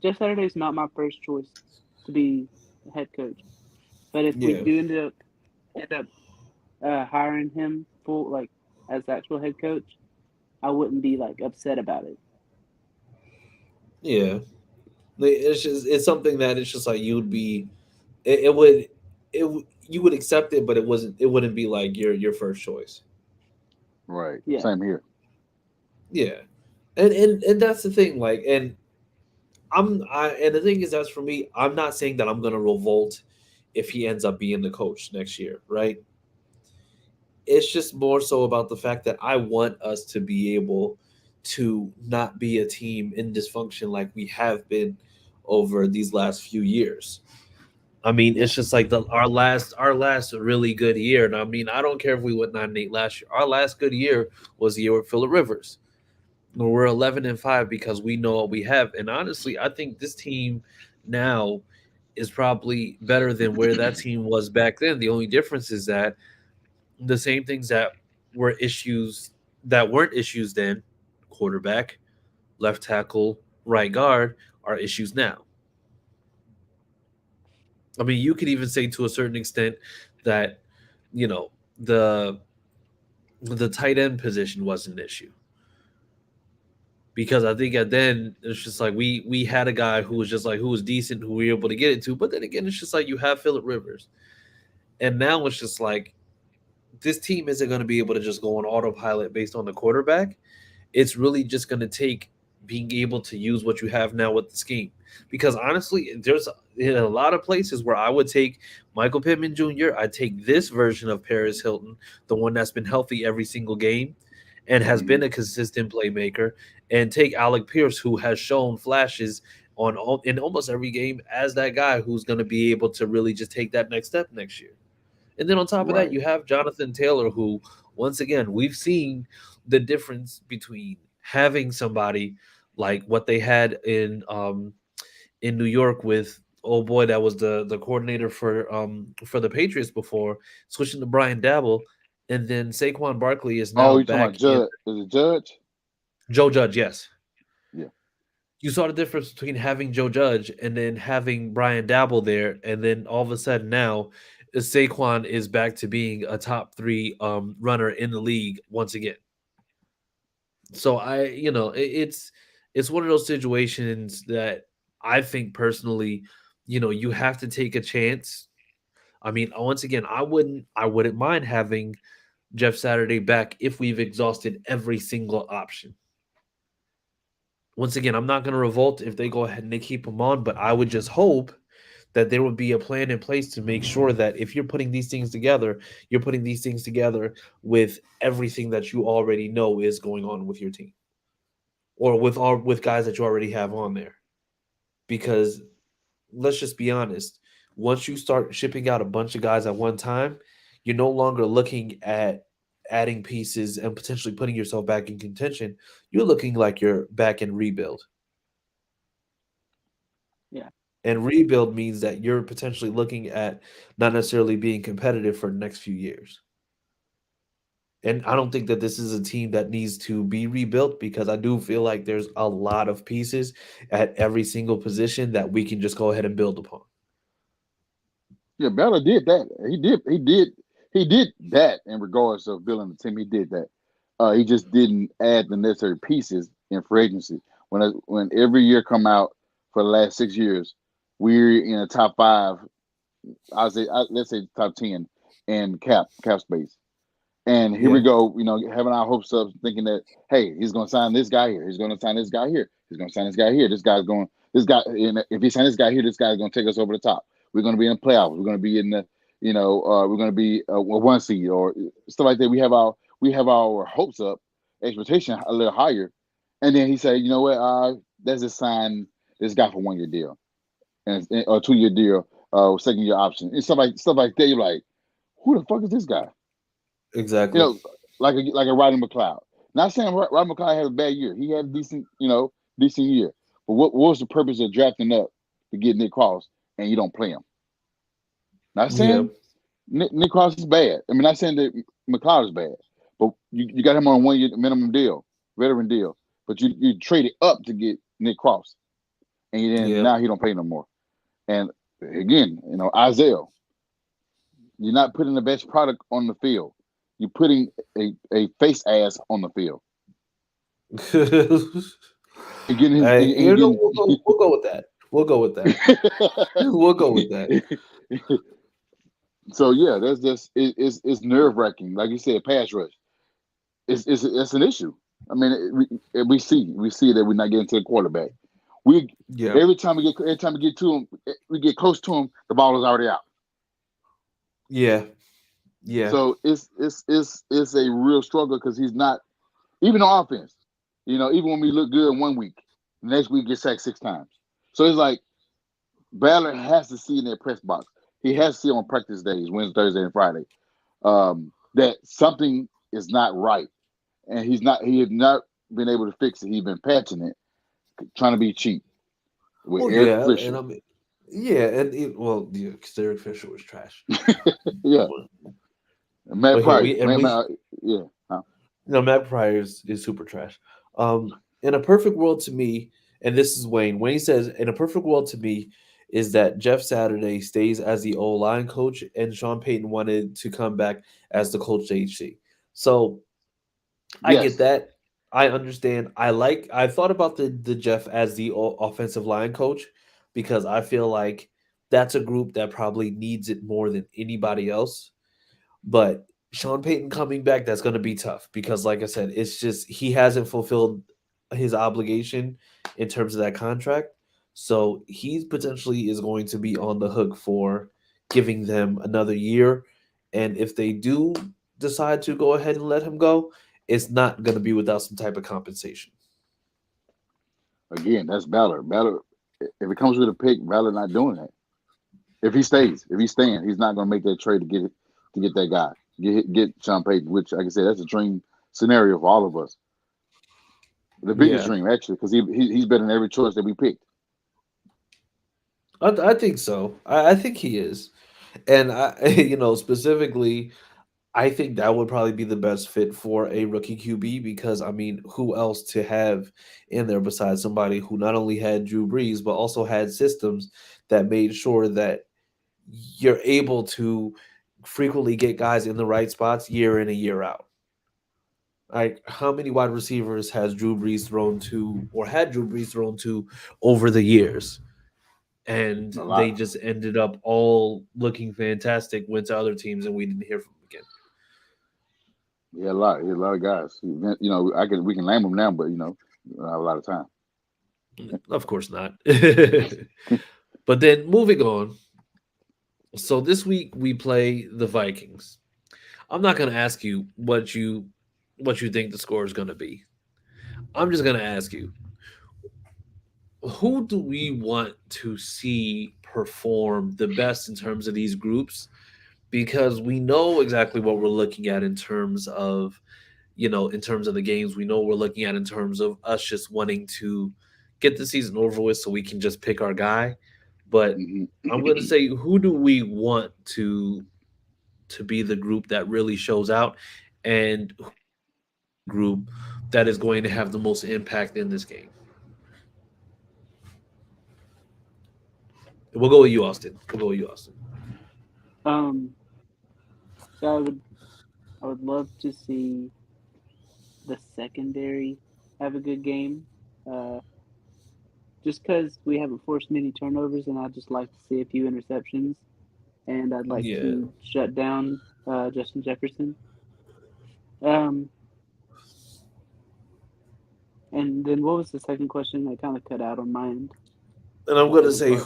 Jeff Saturday's not my first choice to be a head coach, but if we Yeah. do end up hiring him full like as the actual head coach, I wouldn't be like upset about it. Yeah. It's something that it's just like you'd be it would you would accept it, but it wouldn't be like your first choice. Right. Yeah, Same here. Yeah. And that's the thing, like, and the thing is, that's for me, I'm not saying that I'm gonna revolt if he ends up being the coach next year, right? It's just more so about the fact that I want us to be able to not be a team in dysfunction like we have been over these last few years. I mean, yeah, it's just like our last really good year. And I mean, I don't care if we went 9-8 last year. Our last good year was the year with Phillip Rivers. We're 11-5 because we know what we have. And honestly, I think this team now is probably better than where that team was back then. The only difference is that the same things that were issues that weren't issues then, quarterback, left tackle, right guard, are issues now. I mean, you could even say to a certain extent that, you know, the the tight end position was an issue because I think at then it's just like we had a guy who was just like who was decent, who we were able to get it to, but then again, it's just like you have Phillip Rivers, and now it's just like this team isn't going to be able to just go on autopilot based on the quarterback. It's really just going to take being able to use what you have now with the scheme. Because honestly, there's in a lot of places where I would take Michael Pittman Jr. I'd take this version of Paris Hilton, the one that's been healthy every single game and has Hmm. been a consistent playmaker, and take Alec Pierce, who has shown flashes in almost every game as that guy who's going to be able to really just take that next step next year. And then on top of that, Right. you have Jonathan Taylor, who, once again, we've seen the difference between having somebody like what they had in New York with oh boy, that was the coordinator for the Patriots before, switching to Brian Dabble, and then Saquon Barkley is Oh, now you talking about back in Judge? Is it Judge? Joe Judge. Yes, Yeah. you saw the difference between having Joe Judge and then having Brian Dabble there, and then all of a sudden now, Saquon is back to being a top three runner in the league once again. So it's one of those situations that I think personally, you have to take a chance. I mean, once again, I wouldn't mind having Jeff Saturday back if we've exhausted every single option. Once again, I'm not going to revolt if they go ahead and they keep him on, but I would just hope that there would be a plan in place to make sure that if you're putting these things together, you're putting these things together with everything that you already know is going on with your team or with guys that you already have on there. Because let's just be honest, once you start shipping out a bunch of guys at one time, you're no longer looking at adding pieces and potentially putting yourself back in contention. You're looking like you're back in rebuild. yeah, And rebuild means that you're potentially looking at not necessarily being competitive for the next few years. And I don't think that this is a team that needs to be rebuilt because I do feel like there's a lot of pieces at every single position that we can just go ahead and build upon. Yeah. Bella did that. He did. He did. he did that in regards of building the team. He did that. He just didn't add the necessary pieces in free agency. When every year come out for the last 6 years, we're in a top five. Let's say top 10 in cap space. And here we Yeah. go, having our hopes up, thinking that, hey, he's going to sign this guy here. He's going to sign this guy here. He's going to sign this guy here. This guy, and if he signs this guy here, this guy's going to take us over the top. We're going to be in the playoffs. We're going to be in the, we're going to be a one seed or stuff like that. We have our hopes up, expectation a little higher. And then he said, you know what, let's just sign this guy for 1 year deal and or 2 year deal, second year option. And stuff like that. You're like, who the fuck is this guy? Exactly. Like a Rodney McLeod. Not saying Rodney McLeod had a bad year. He had a decent year. But what was the purpose of drafting up to get Nick Cross and you don't play him? Not saying Nick Cross is bad. I mean, not saying that McLeod is bad. But you got him on a 1 year minimum deal, veteran deal. But you traded up to get Nick Cross. And now he don't play no more. And again, Isaiah, you're not putting the best product on the field. You're putting a face ass on the field. We'll go with that. We'll go with that. So yeah, that's just it's nerve wracking. Like you said, pass rush. It's an issue. I mean, we see that we're not getting to the quarterback. Every time we get to him, we get close to him, the ball is already out. Yeah. Yeah. So it's a real struggle because he's not even on offense. Even when we look good in 1 week, the next week get sacked 6 times. So it's like Ballard has to see in that press box. He has to see on practice days, Wednesday, Thursday, and Friday, that something is not right, and he has not been able to fix it. He's been patching it, trying to be cheap with Eric Fisher. Because Eric Fisher was trash. Yeah. Matt Pryor. Matt Pryor is super trash. In a perfect world to me, and this is Wayne. Wayne says, in a perfect world to me, is that Jeff Saturday stays as the O-line coach, and Sean Payton wanted to come back as the coach to HC. So I get that. I understand. I thought about the Jeff as the offensive line coach because I feel like that's a group that probably needs it more than anybody else. But Sean Payton coming back, that's going to be tough because, like I said, it's just he hasn't fulfilled his obligation in terms of that contract. So he potentially is going to be on the hook for giving them another year. And if they do decide to go ahead and let him go, it's not going to be without some type of compensation. Again, that's Ballard. Ballard, if it comes with a pick, Ballard not doing that. If he's staying, he's not going to make that trade to get that guy, get Sean Payton. Which, like I said, that's a dream scenario for all of us. The biggest dream, actually, because he's better than every choice that we picked. I think so. I think he is, and specifically, I think that would probably be the best fit for a rookie QB because I mean, who else to have in there besides somebody who not only had Drew Brees but also had systems that made sure that you're able to frequently get guys in the right spots year in and year out. Like, how many wide receivers has Drew Brees thrown to or had Drew Brees thrown to over the years? And they just ended up all looking fantastic, went to other teams, and we didn't hear from them again. Yeah, a lot. He had a lot of guys. We can name them now, but not a lot of time. Of course not. But then moving on. So this week we play the Vikings. I'm not going to ask you what you think the score is going to be. I'm just going to ask you, who do we want to see perform the best in terms of these groups? Because we know exactly what we're looking at in terms of, in terms of the games. We know we're looking at in terms of us just wanting to get the season over with so we can just pick our guy. But I'm going to say, who do we want to be the group that really shows out and group that is going to have the most impact in this game? We'll go with you, Austin. So I would love to see the secondary have a good game. Just because we haven't forced many turnovers, and I'd just like to see a few interceptions, and I'd like Yeah. to shut down Justin Jefferson. Um, and then what was the second question? I kind of cut out on my end. And I'm The gonna second say part.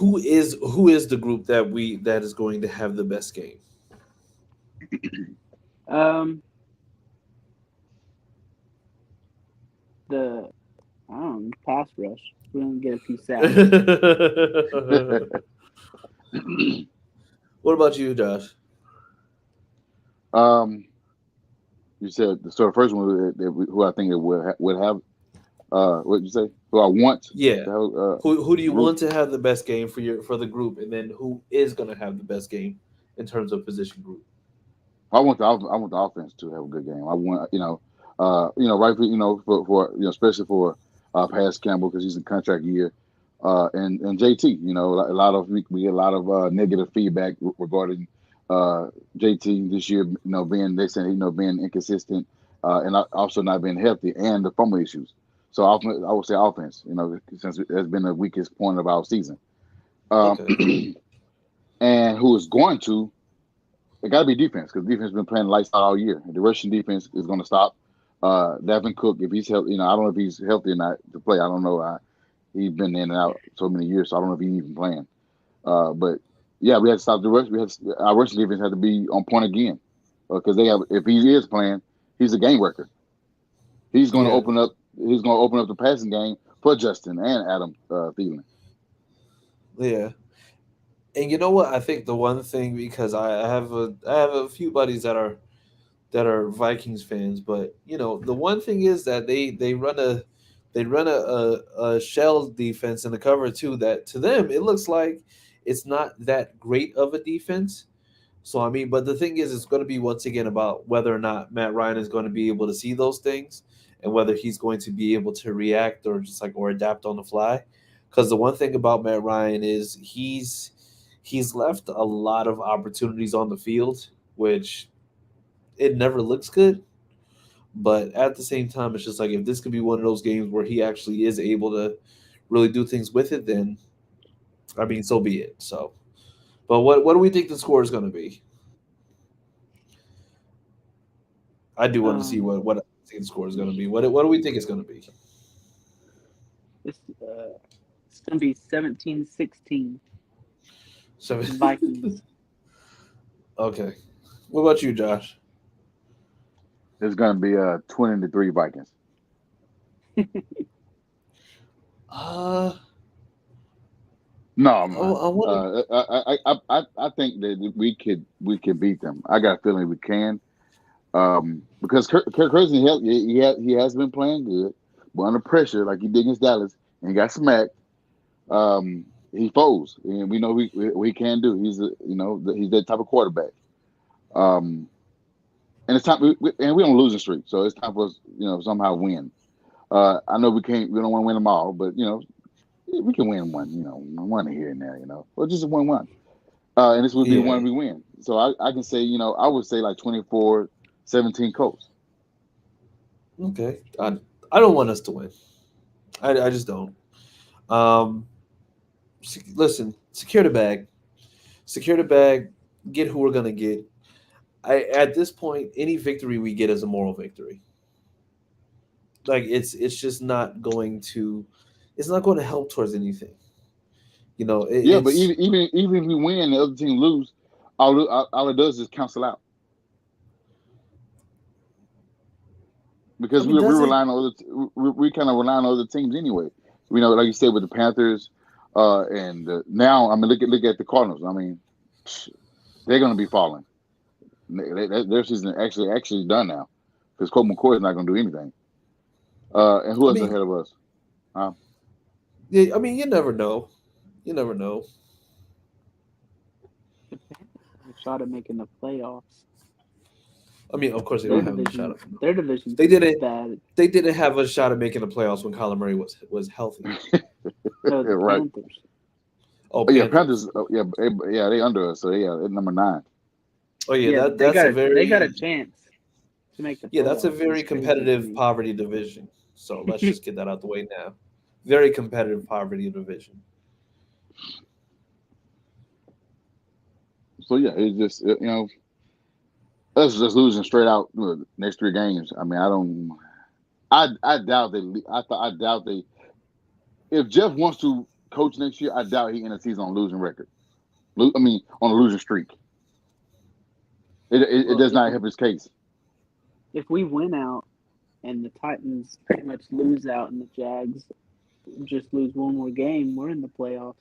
who is the group that is going to have the best game? Um, the I don't know, pass rush. We're gonna get a few sacks. What about you, Josh? um, you said so. The first one who I think it would have. What did you say? Who I want Yeah. to have, Who do you group? want to have the best game for the group, and then who is going to have the best game in terms of position group? I want the offense to have a good game. I want right for especially for Pass Campbell because he's in contract year, and JT. A lot of we get a lot of negative feedback regarding JT this year. Being they say being inconsistent, and also not being healthy, and the fumble issues. So I would say offense. Since it has been the weakest point of our season. Um, Okay. and who is going to it got to be defense because defense has been playing lights out all year. The Russian defense is going to stop. Davin Cook, if he's healthy, I don't know if he's healthy or not to play. I don't know. He's been in and out so many years, so I don't know if he's even playing. But yeah, we had to stop the rush. Our Russian defense had to be on point again because they have. If he is playing, he's a game worker. He's going to Yeah. open up. He's going to open up the passing game for Justin and Adam Thielen. Yeah. And you know what? I think the one thing because I have a few buddies that are Vikings fans, but the one thing is that they run a shell defense in the cover too. That to them it looks like it's not that great of a defense. So I mean, but the thing is, it's going to be once again about whether or not Matt Ryan is going to be able to see those things, and whether he's going to be able to react or adapt on the fly. Because the one thing about Matt Ryan is he's left a lot of opportunities on the field, which it never looks good. But at the same time, it's just like if this could be one of those games where he actually is able to really do things with it, then I mean, so be it. So, but what do we think the score is going to be? I do want to see Um, what I think the score is going to be. What do we think it's going to be? it's gonna be 17-16 Seven. Vikings. Okay. What about you, Josh? It's going to be 20-3 Vikings. Uh, No, oh, man. I want I think that we could beat them. I got a feeling we can. Because Kirk Cousins he has been playing good, but under pressure, like he did against Dallas, and he got smacked. He folds, and we know we can do. He's he's that type of quarterback. Um, and it's time, and we're on a losing streak, so it's time for us, somehow win. I know we can't, we don't want to win them all, but we can win one, one here and there, or just win one. And this would be the yeah. one we win. So I can say, I would say like 24-17 Colts. Okay. I don't want us to win. I just don't. Um, listen, secure the bag. Secure the bag. Get who we're gonna get. At this point, any victory we get is a moral victory. Like it's just not going to, it's not going to help towards anything. Yeah, but It's. even if we win and the other team lose, all it does is cancel out I because mean, we're does it? relying on we kind of relying on other teams anyway. Like you said with the Panthers, and now I mean look at the Cardinals. I mean, they're going to be falling. Their season actually done now because Colt McCoy is not going to do anything. And who I else mean, ahead of us? yeah. I mean, you never know. You never know. The Panthers have a shot at making the playoffs. I mean, of course they Their don't have a shot division, of. their division's They didn't. bad. They didn't have a shot at making the playoffs when Kyler Murray was healthy. No, the Right. Panthers. Oh, Oh, yeah, Panthers. Panthers. Yeah, they under us. So yeah, they're number 9. Oh yeah, Yeah, that's a they got a very chance to make the yeah, that's a playoffs. very It's crazy to competitive me. poverty division. So let's just get that out the way now. Very competitive poverty division. So yeah, it's just us just losing straight out next 3 games. I mean, I don't. I doubt they. I doubt they. If Jeff wants to coach next year, I doubt he ends the season on a losing record. I mean, on a losing streak. It Well, does not help his case. if we win out and the Titans pretty much lose out and the Jags just lose one more game, we're in the playoffs.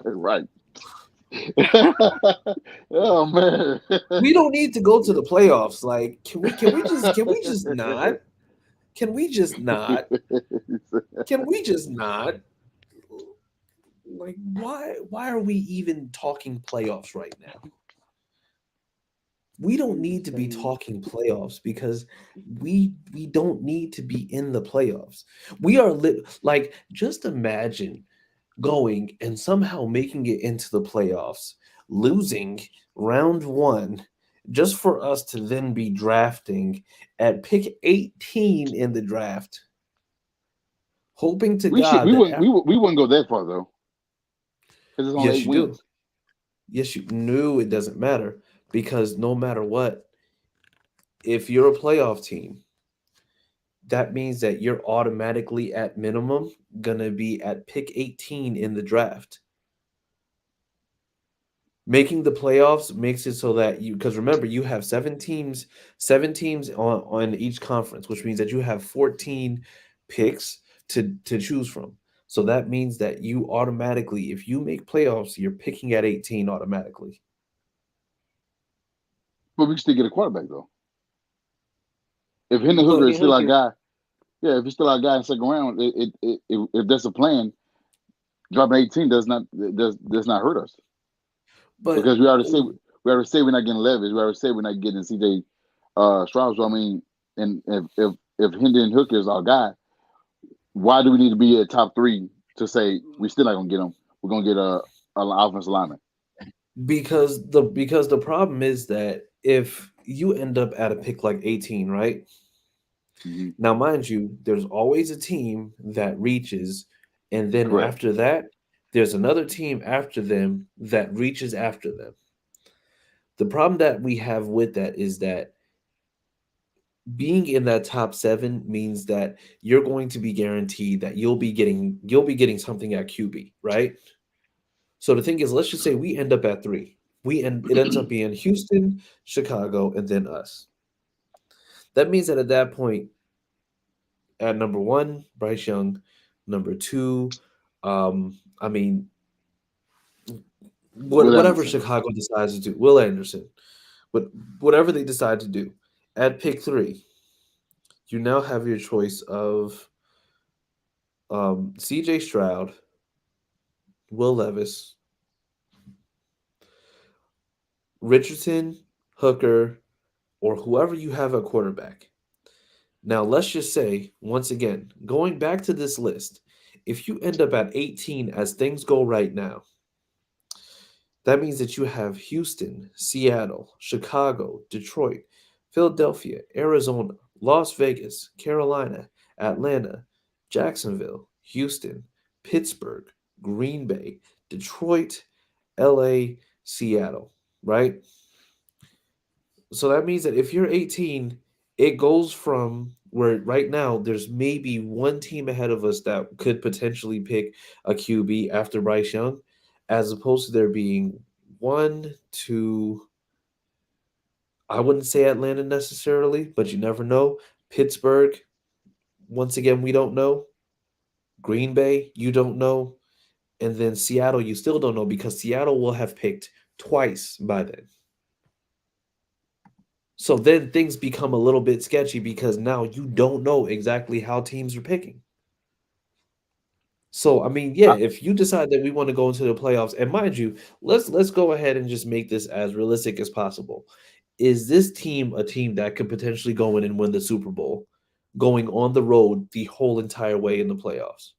Right. Oh man. We don't need to go to the playoffs. Like, can we just not? Can we just not? Can we just not? Like, why are we even talking playoffs right now? We don't need to be Insane. talking playoffs because we don't need to be in the playoffs. We are like, just imagine going and somehow making it into the playoffs, losing round one, just for us to then be drafting at pick 18 in the draft, hoping to We should God we that wouldn't we wouldn't go that far though. Because it's only yes, eight you do. wins. Yes, you knew it doesn't matter because no matter what, if you're a playoff team, that means that you're automatically at minimum gonna be at pick 18 in the draft. Making the playoffs makes it so that you because remember you have seven teams on each conference, which means that you have 14 picks to choose from. So that means that you automatically, if you make playoffs, you're picking at 18 automatically. But we can still get a quarterback though. If Hendon Hooker Well, is still our Hooker. guy, yeah, if he's still our guy in second round, if that's a plan, dropping 18 does not hurt us. but Because we already say we're not getting Levis, we already say we're not getting CJ Stroud. So I mean, and if Hendon Hooker is our guy, why do we need to be at top 3 to say we still not gonna get him? We're gonna get a offensive lineman. because the problem is that if you end up at a pick like 18, right? Mm-hmm. Now, mind you, there's always a team that reaches, and then Correct. after that, there's another team after them that reaches after them. The problem that we have with that is that being in that top 7 means that you're going to be guaranteed that you'll be getting something at QB, right? So the thing is, let's just say we end up at 3. It ends up being Houston, Chicago, and then us. That means that at that point, at number 1, Bryce Young, number 2, I mean, Will whatever Anderson. Chicago decides to do, Will Anderson, but whatever they decide to do, at pick 3, you now have your choice of C.J. Stroud, Will Levis, Richardson, Hooker, or whoever you have at quarterback. Now, let's just say, once again, going back to this list, if you end up at 18 as things go right now, that means that you have Houston, Seattle, Chicago, Detroit, Philadelphia, Arizona, Las Vegas, Carolina, Atlanta, Jacksonville, Houston, Pittsburgh, Green Bay, Detroit, LA, Seattle, right? So that means that if you're 18, it goes from where right now there's maybe one team ahead of us that could potentially pick a QB after Bryce Young, as opposed to there being one, two, I wouldn't say Atlanta necessarily, but you never know. Pittsburgh, once again, we don't know. Green Bay, you don't know. And then Seattle, you still don't know because Seattle will have picked twice by then. So then things become a little bit sketchy because now you don't know exactly how teams are picking. So I mean, yeah, I, if you decide that we want to go into the playoffs, and mind you, let's go ahead and just make this as realistic as possible. Is this team a team that could potentially go in and win the Super Bowl, going on the road the whole entire way in the playoffs?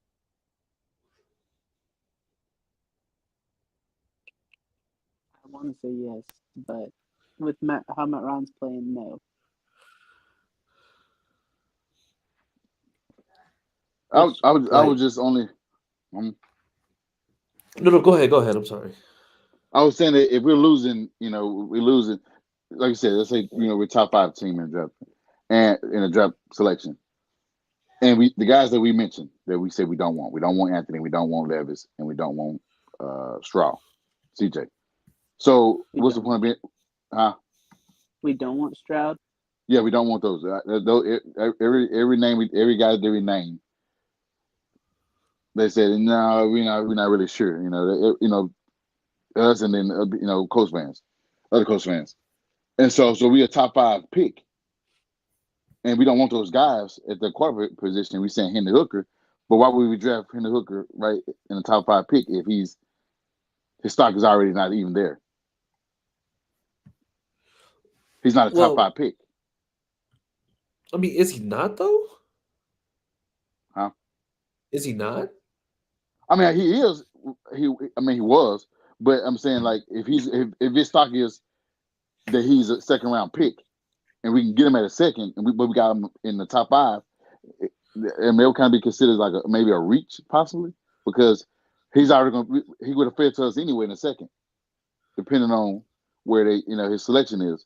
I want to say yes, but with how Matt Ryan's playing, no. I Like, was just only. um, no, go ahead, go ahead. I'm sorry. I was saying that if we're losing, we're losing. Like I said, let's say we're top five team in the draft and in the draft selection, and the guys that we mentioned that we said we don't want. We don't want Anthony. We don't want Levis, and we don't want Straw, CJ. So We what's the don't. point of being? Huh? We don't want Stroud. Yeah, we don't want those. Every name, every guy that we name, they said no. We're not really sure. Us and then Coast fans, other Coast fans, and so we a top five pick, and we don't want those guys at the quarterback position. We saying Henry Hooker, but why would we draft Henry Hooker right in the top five pick if his stock is already not even there? He's not a top Well, five pick, I mean, is he not though? huh? Is he not? I mean, he is. He was, but I'm saying like if his stock is that he's a second round pick, and we can get him at a second, but we got him in the top five, and they'll kind of be considered like maybe a reach possibly because he's already he would have fed to us anyway in a second, depending on where his selection is.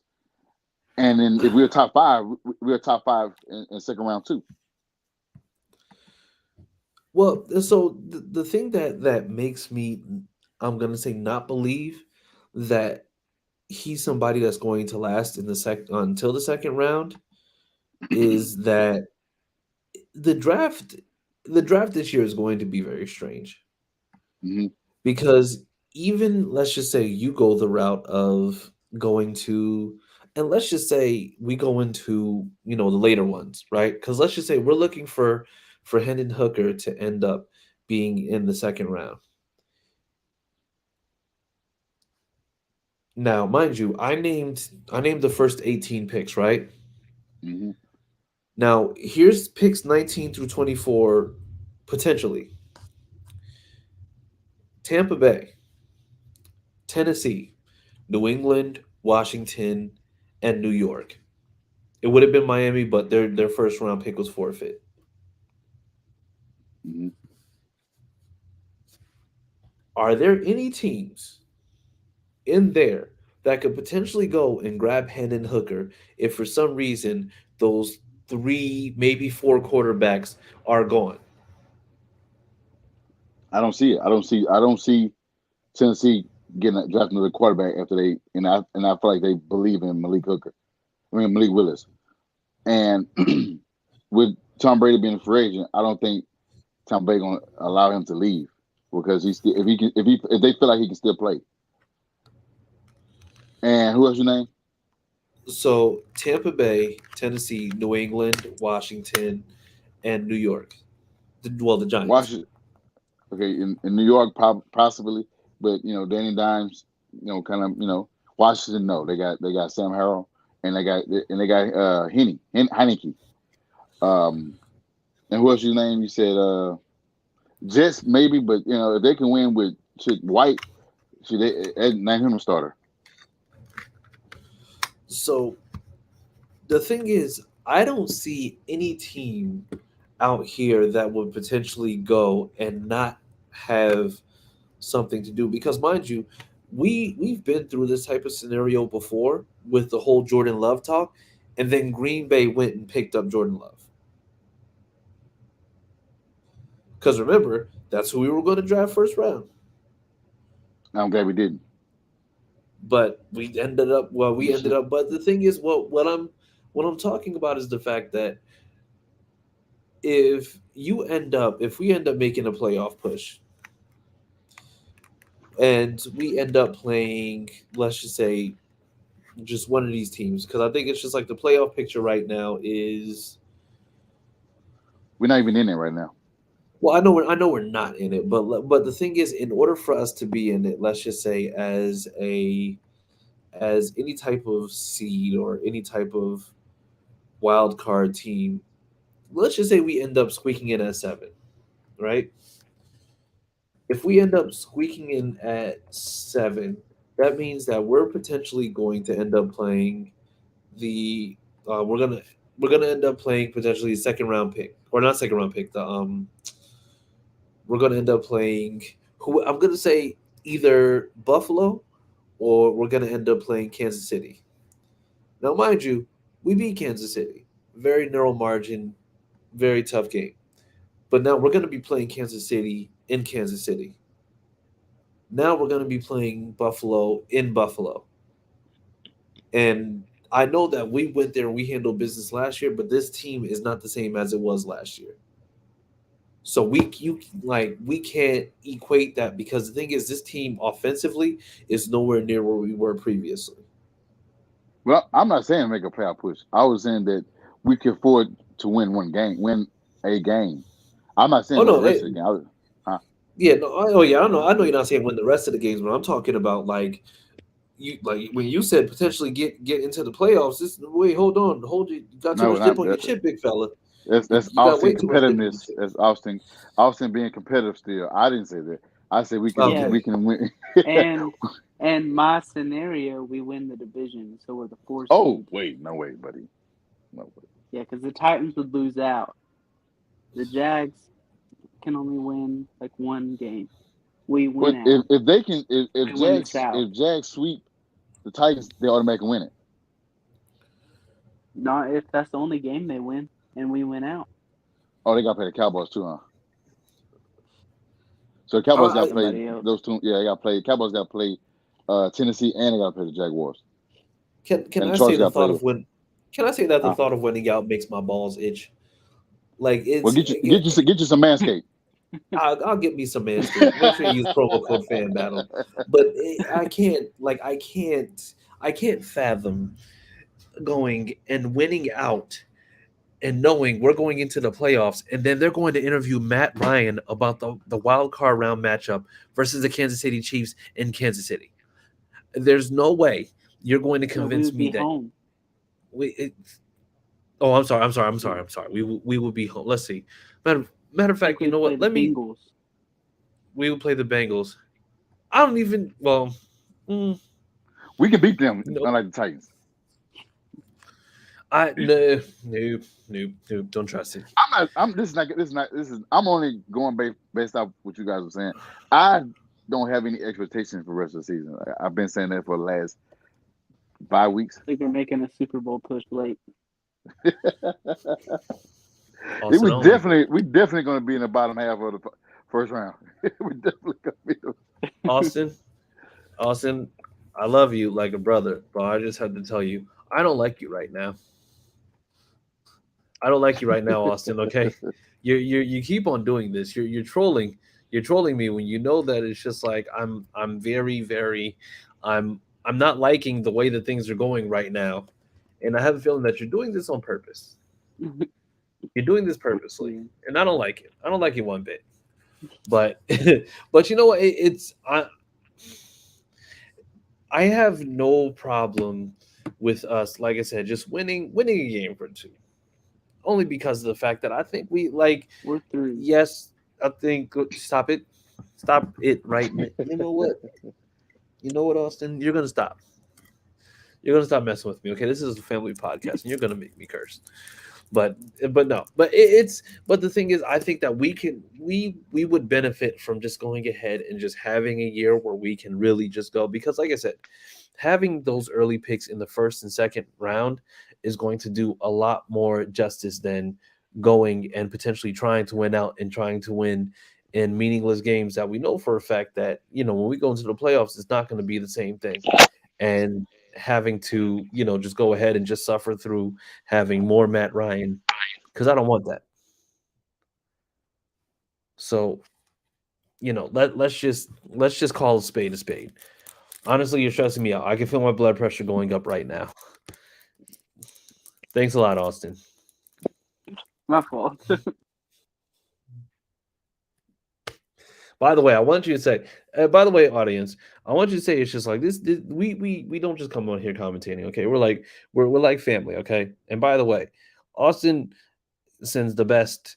And then if we're top five, we're top five in second round too. Well, so the thing that makes me, I'm gonna say, not believe that he's somebody that's going to last in the until the second round is that the draft the draft this year is going to be very strange Mm-hmm. because even let's just say you go the route of going to, and let's just say we go into the later ones, right? Because let's just say we're looking for Hendon Hooker to end up being in the second round. Now, mind you, I named the first 18 picks, right? Mm-hmm. Now, here's picks 19 through 24 potentially. Tampa Bay, Tennessee, New England, Washington, and New York. It would have been Miami, but their first round pick was forfeit. Mm-hmm. Are there any teams in there that could potentially go and grab Hendon Hooker if for some reason those three, maybe four quarterbacks are gone? I don't see it. I don't see Tennessee getting drafting another quarterback after I feel like they believe in Malik Hooker. I mean Malik Willis. And with Tom Brady being a free agent, I don't think Tom Brady gonna allow him to leave because if they feel like he can still play. And who else your name? So Tampa Bay, Tennessee, New England, Washington, and New York. The Giants. Washington. Okay, in New York possibly, but Danny Dimes, kind of Washington. No, they got Sam Harrell and they got Heineke. Um, and who else your name? You said Jets maybe, but if they can win with White, should they name him a starter? So the thing is, I don't see any team out here that would potentially go and not have something to do because mind you, we've been through this type of scenario before with the whole Jordan Love talk, and then Green Bay went and picked up Jordan Love. Because remember, that's who we were going to draft first round. I'm glad we didn't. But we ended up but the thing is what I'm talking about is the fact that if we end up making a playoff push and we end up playing, let's just say, just one of these teams, because I think it's just like the playoff picture right now is, We're not even in it right now. well, I know we're not in it, but the thing is, in order for us to be in it, let's just say as any type of seed or any type of wild card team, let's just say we end up squeaking in at 7, right? If we end up squeaking in at 7, that means that we're potentially going to end up playing the we're gonna end up playing potentially a second round pick, or not second round pick. The we're gonna end up playing who I'm gonna say either Buffalo or we're gonna end up playing Kansas City. Now, mind you, we beat Kansas City, very narrow margin, very tough game. But now we're gonna be playing Kansas City in Kansas City. Now we're gonna be playing Buffalo in Buffalo. And I know that we went there and we handled business last year, but this team is not the same as it was last year. So we can't equate that because the thing is this team offensively is nowhere near where we were previously. Well, I'm not saying make a playoff push. I was saying that we can afford to win a game. I'm not saying Oh win the no, rest of the game. Huh? yeah, no, oh yeah, I know you're not saying win the rest of the games, but I'm talking about like when you said potentially get into the playoffs. This wait, hold you got too No, much dip not on your that. chip, big fella. That's You got Austin way too much dip on your competitiveness. chip. That's Austin being competitive still. I didn't say that. I said Yeah, we Okay. can win. and my scenario, we win the division, so we're the 4 Oh seed. wait, no way, buddy. No way. Yeah, because the Titans would lose out. The Jags can only win like one game. We win But out. if they can We win the South. if Jags sweep the Titans, they automatically win it. Not if that's the only game they win and we win out. Oh, they got to play the Cowboys too, huh? So the Cowboys got to play Somebody else. those two. Yeah, they got to play. Cowboys got to play Tennessee, and they got to play the Jaguars, Can and the I say Chargers the got to thought play. of when? Can I say that the Huh? thought of winning out makes my balls itch? Like Well, it's get you some Manscaped. I'll get me some Manscaped. Make sure you use promo code Fan Battle. But I can't fathom going and winning out and knowing we're going into the playoffs and then they're going to interview Matt Ryan about the wild card round matchup versus the Kansas City Chiefs in Kansas City. There's no way you're going to No, we convince would me be that home. we. Oh, I'm sorry. We will be home. Let's see. Matter of I think fact, you we know play what? the Bengals. We will play the Bengals. I don't even. Well, We can beat them, no, unlike the Titans. no. Don't trust it. I'm not. I'm. This is not. This is not. This is. I'm only going based off what you guys are saying. I don't have any expectations for the rest of the season. I've been saying that for the last 5 weeks. I think we're making a Super Bowl push late. Austin only. We definitely going to be in the bottom half of the first round. We definitely going to be. Austin, I love you like a brother, but I just had to tell you, I don't like you right now. I don't like you right now, Austin. Okay, you keep on doing this. You're trolling. You're trolling me when you know that it's just like I'm very I'm not liking the way that things are going right now, and I have a feeling that you're doing this on purpose. You're doing this purposely, and I don't like it. I don't like it one bit. But but you know what? I have no problem with us, like I said, just winning a game for two. Only because of the fact that I think we like. We're 3. Yes, I think. Stop it. Stop it right now. You know what? You know what, Austin? You're gonna stop. You're gonna stop messing with me. Okay, this is a family podcast, and you're gonna make me curse. But no. But the thing is, I think that we would benefit from just going ahead and just having a year where we can really just go because, like I said, having those early picks in the first and second round is going to do a lot more justice than going and potentially trying to win out and trying to win in meaningless games that we know for a fact that when we go into the playoffs, it's not going to be the same thing. And having to, just go ahead and just suffer through having more Matt Ryan because I don't want that. So, let's just call a spade a spade. Honestly, you're stressing me out. I can feel my blood pressure going up right now. Thanks a lot, Austin. My fault. By the way, I want you to say. By the way, audience, I want you to say it's just like this. We don't just come on here commentating. Okay, we're like family. Okay, and by the way, Austin sends the best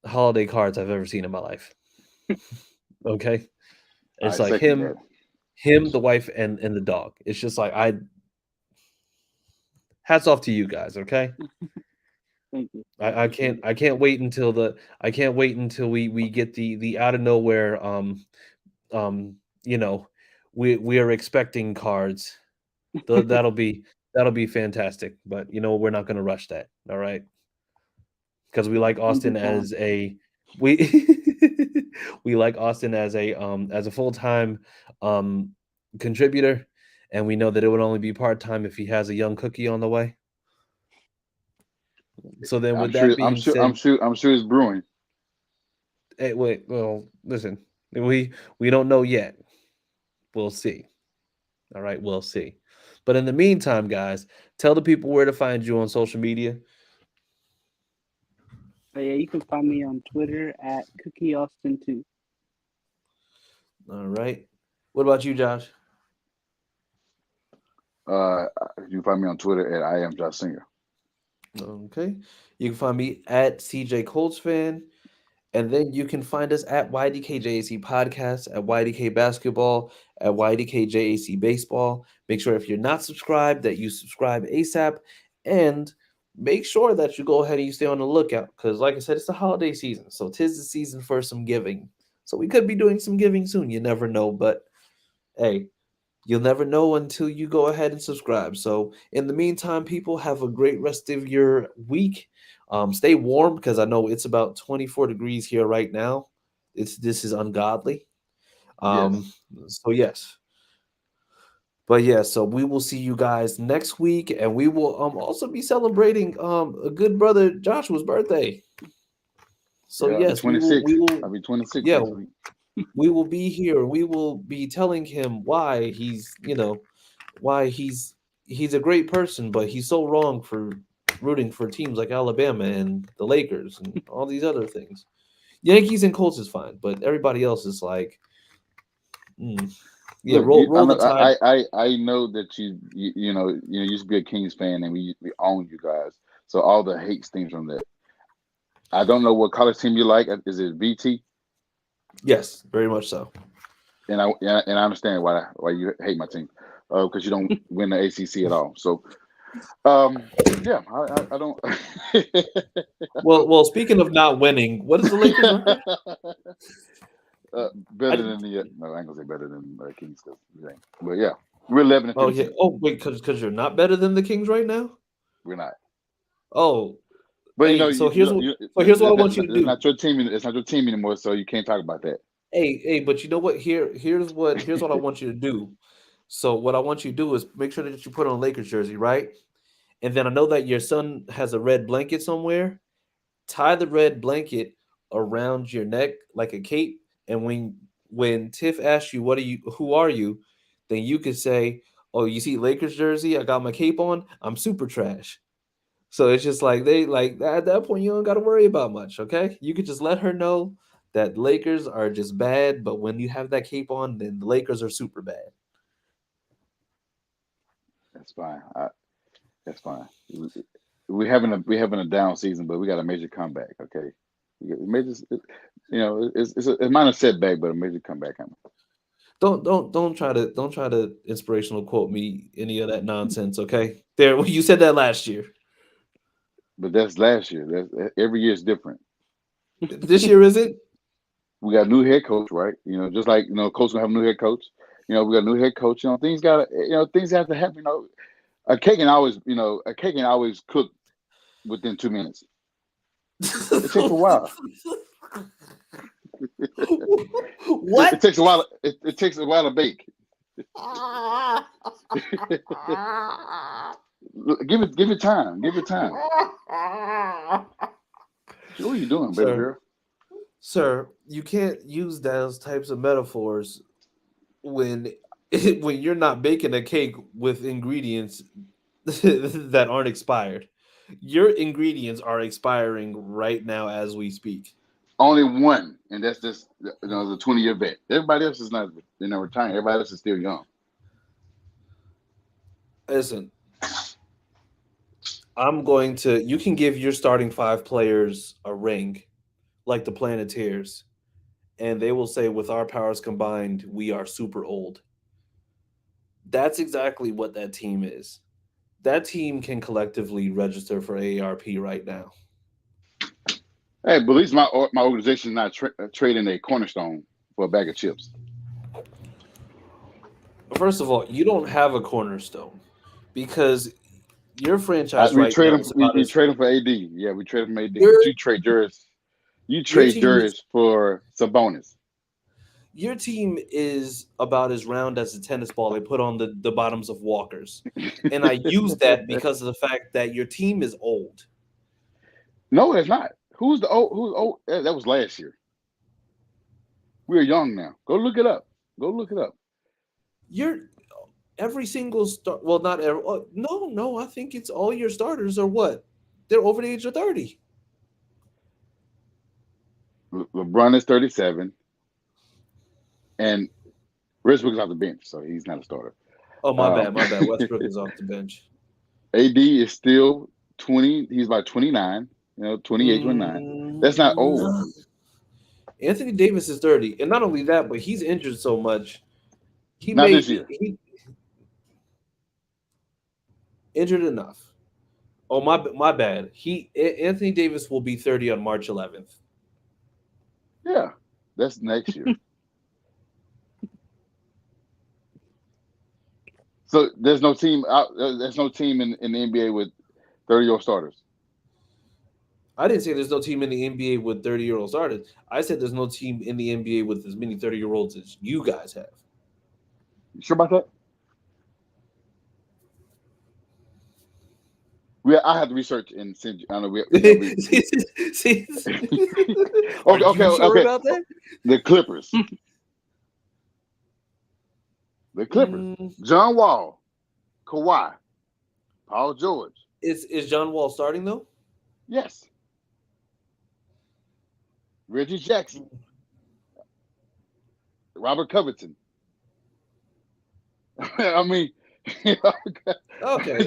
holiday cards I've ever seen in my life. Okay, it's like him. him, the wife, and the dog. It's just like hats off to you guys, okay? Thank you. I can't wait until we get the out of nowhere you know, we are expecting cards. That'll be fantastic. But we're not gonna rush that. All right. Because we like Thank you, Austin Tom. as a we we like Austin as a full-time um contributor, and we know that it would only be part-time if he has a young cookie on the way. So then I'm with that sure. I'm being sure. I'm said, sure. I'm sure it's brewing. hey, wait, well, listen, we don't know yet. We'll see. All right, we'll see. But in the meantime, guys, tell the people where to find you on social media. But yeah, you can find me on Twitter at CookieAustin2. All right. What about you, Josh? Uh, you can find me on Twitter at I am Josh Singer. Okay. You can find me at CJ Colts fan. And then you can find us at YDKJAC Podcast, at YDK Basketball, at YDKJAC Baseball. Make sure if you're not subscribed that you subscribe ASAP. And make sure that you go ahead and you stay on the lookout. Because like I said, it's the holiday season. So 'tis the season for some giving. So we could be doing some giving soon. You never know. But hey, you'll never know until you go ahead and subscribe. So, in the meantime, people have a great rest of your week. Stay warm because I know it's about 24 degrees here right now. This is ungodly. Um, Yes. so yes, but yeah. So we will see you guys next week, and we will also be celebrating a good brother Joshua's birthday. So Yeah. I'll be yes, we will 26. we will I'll be 26 yeah next week. we will be here. We will be telling him why he's a great person, but he's so wrong for rooting for teams like Alabama and the Lakers and all these other things. Yankees and Colts is fine, but everybody else is like, mm, yeah, Look, roll the tide. I know that you used to be a Kings fan, and we own you guys. So all the hate stems from that. I don't know what college team you like. Is it VT? Yes, very much so. And I understand why you hate my team, because you don't win the ACC at all. So yeah, I don't. Well, speaking of not winning, what is the Lakers record? Better I, than the no, I ain't gonna say better than Kings, but yeah, we're 11 and oh yeah. 15. Oh wait, because you're not better than the Kings right now. We're not. Oh, But hey. So here's what I want you to it's do. not your team. It's not your team anymore, so you can't talk about that. Hey, but you know what? Here's what I want you to do. So what I want you to do is make sure that you put on a Lakers jersey, right? And then I know that your son has a red blanket somewhere. Tie the red blanket around your neck like a cape, and when Tiff asks you who are you, then you could say, "Oh, you see Lakers jersey? I got my cape on. I'm super trash." So it's just like they like at that point you don't got to worry about much, okay? You could just let her know that Lakers are just bad, but when you have that cape on, then the Lakers are super bad. That's fine. That's fine. We having a down season, but we got a major comeback. Okay, we got a major. It's a minor setback, but a major comeback coming. Don't try to inspirational quote me any of that nonsense, okay? There, you said that last year. But that's last year. That's every year is different. This year is it? We got a new head coach, right? Just like coach gonna have a new head coach. We got a new head coach. Things have to happen. A cake can always cook within 2 minutes. It takes a while. It What? takes a while. It takes a while to bake. Give it time. Give it time. What are you doing, baby Sir, girl? sir, you can't use those types of metaphors when when you're not baking a cake with ingredients that aren't expired. Your ingredients are expiring right now as we speak. Only one, and that's just the 20-year vet. Everybody else is not retiring. Everybody else is still young. Listen, you can give your starting five players a ring like the Planeteers, and they will say, with our powers combined, we are super old. That's exactly what that team is. That team can collectively register for AARP right now. Hey, but at least my organization is not trading a cornerstone for a bag of chips. First of all, you don't have a cornerstone because your franchise We right trade now him. is We, about we as trade him for AD. Yeah, we trade him for AD. your But you trade yours. You your trade team is yours for Sabonis. your team is about as round as a tennis ball they put on the bottoms of walkers. And I use that because of the fact that your team is old. No, it's not. Who's the old? Who's old? That was last year. We're young now. Go look it up. Go look it up. You're every single start. Well, not every. No. I think it's all your starters are what? They're over the age of 30. LeBron is 37, and Westbrook is off the bench, so he's not a starter. Oh, my bad. Westbrook is off the bench. AD is still 20. He's about 29. 28, 29. That's not old. No. Anthony Davis is 30, and not only that, but he's injured so much. Not this year. He injured enough. Oh, my bad. Anthony Davis will be 30 on March 11th. Yeah, that's next year. So there's no team out. There's no team in the NBA with 30-year-old starters. I didn't say there's no team in the NBA with 30-year-old starters. I said there's no team in the NBA with as many 30-year-olds as you guys have. You sure about that? I have to research and send you. I know Okay. Okay. About that? The Clippers. The Clippers. John Wall, Kawhi, Paul George. Is John Wall starting though? Yes. Reggie Jackson, Robert Covington. I mean, okay,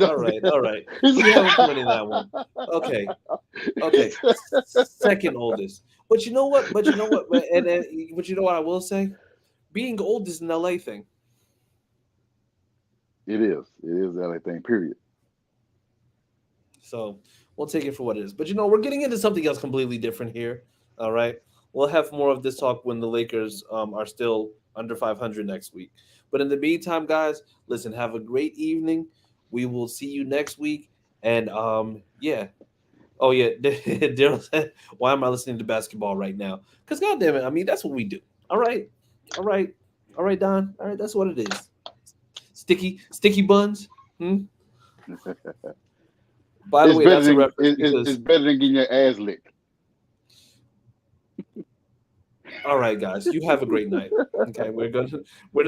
all right. You haven't put in that one. Okay. Second oldest. But you know what? But you know what I will say? Being old is an LA thing. It is the LA thing, period. So we'll take it for what it is. But we're getting into something else completely different here. All right. We'll have more of this talk when the Lakers are still under 500 next week. But in the meantime, guys, listen, have a great evening. We will see you next week. And yeah. Oh yeah. Daryl said, why am I listening to basketball right now? Because goddamn it, I mean, that's what we do. All right, Don. All right, that's what it is. Sticky buns. By the way, that's a reference. It's better than getting your ass licked. All right, guys. You have a great night. Okay, we're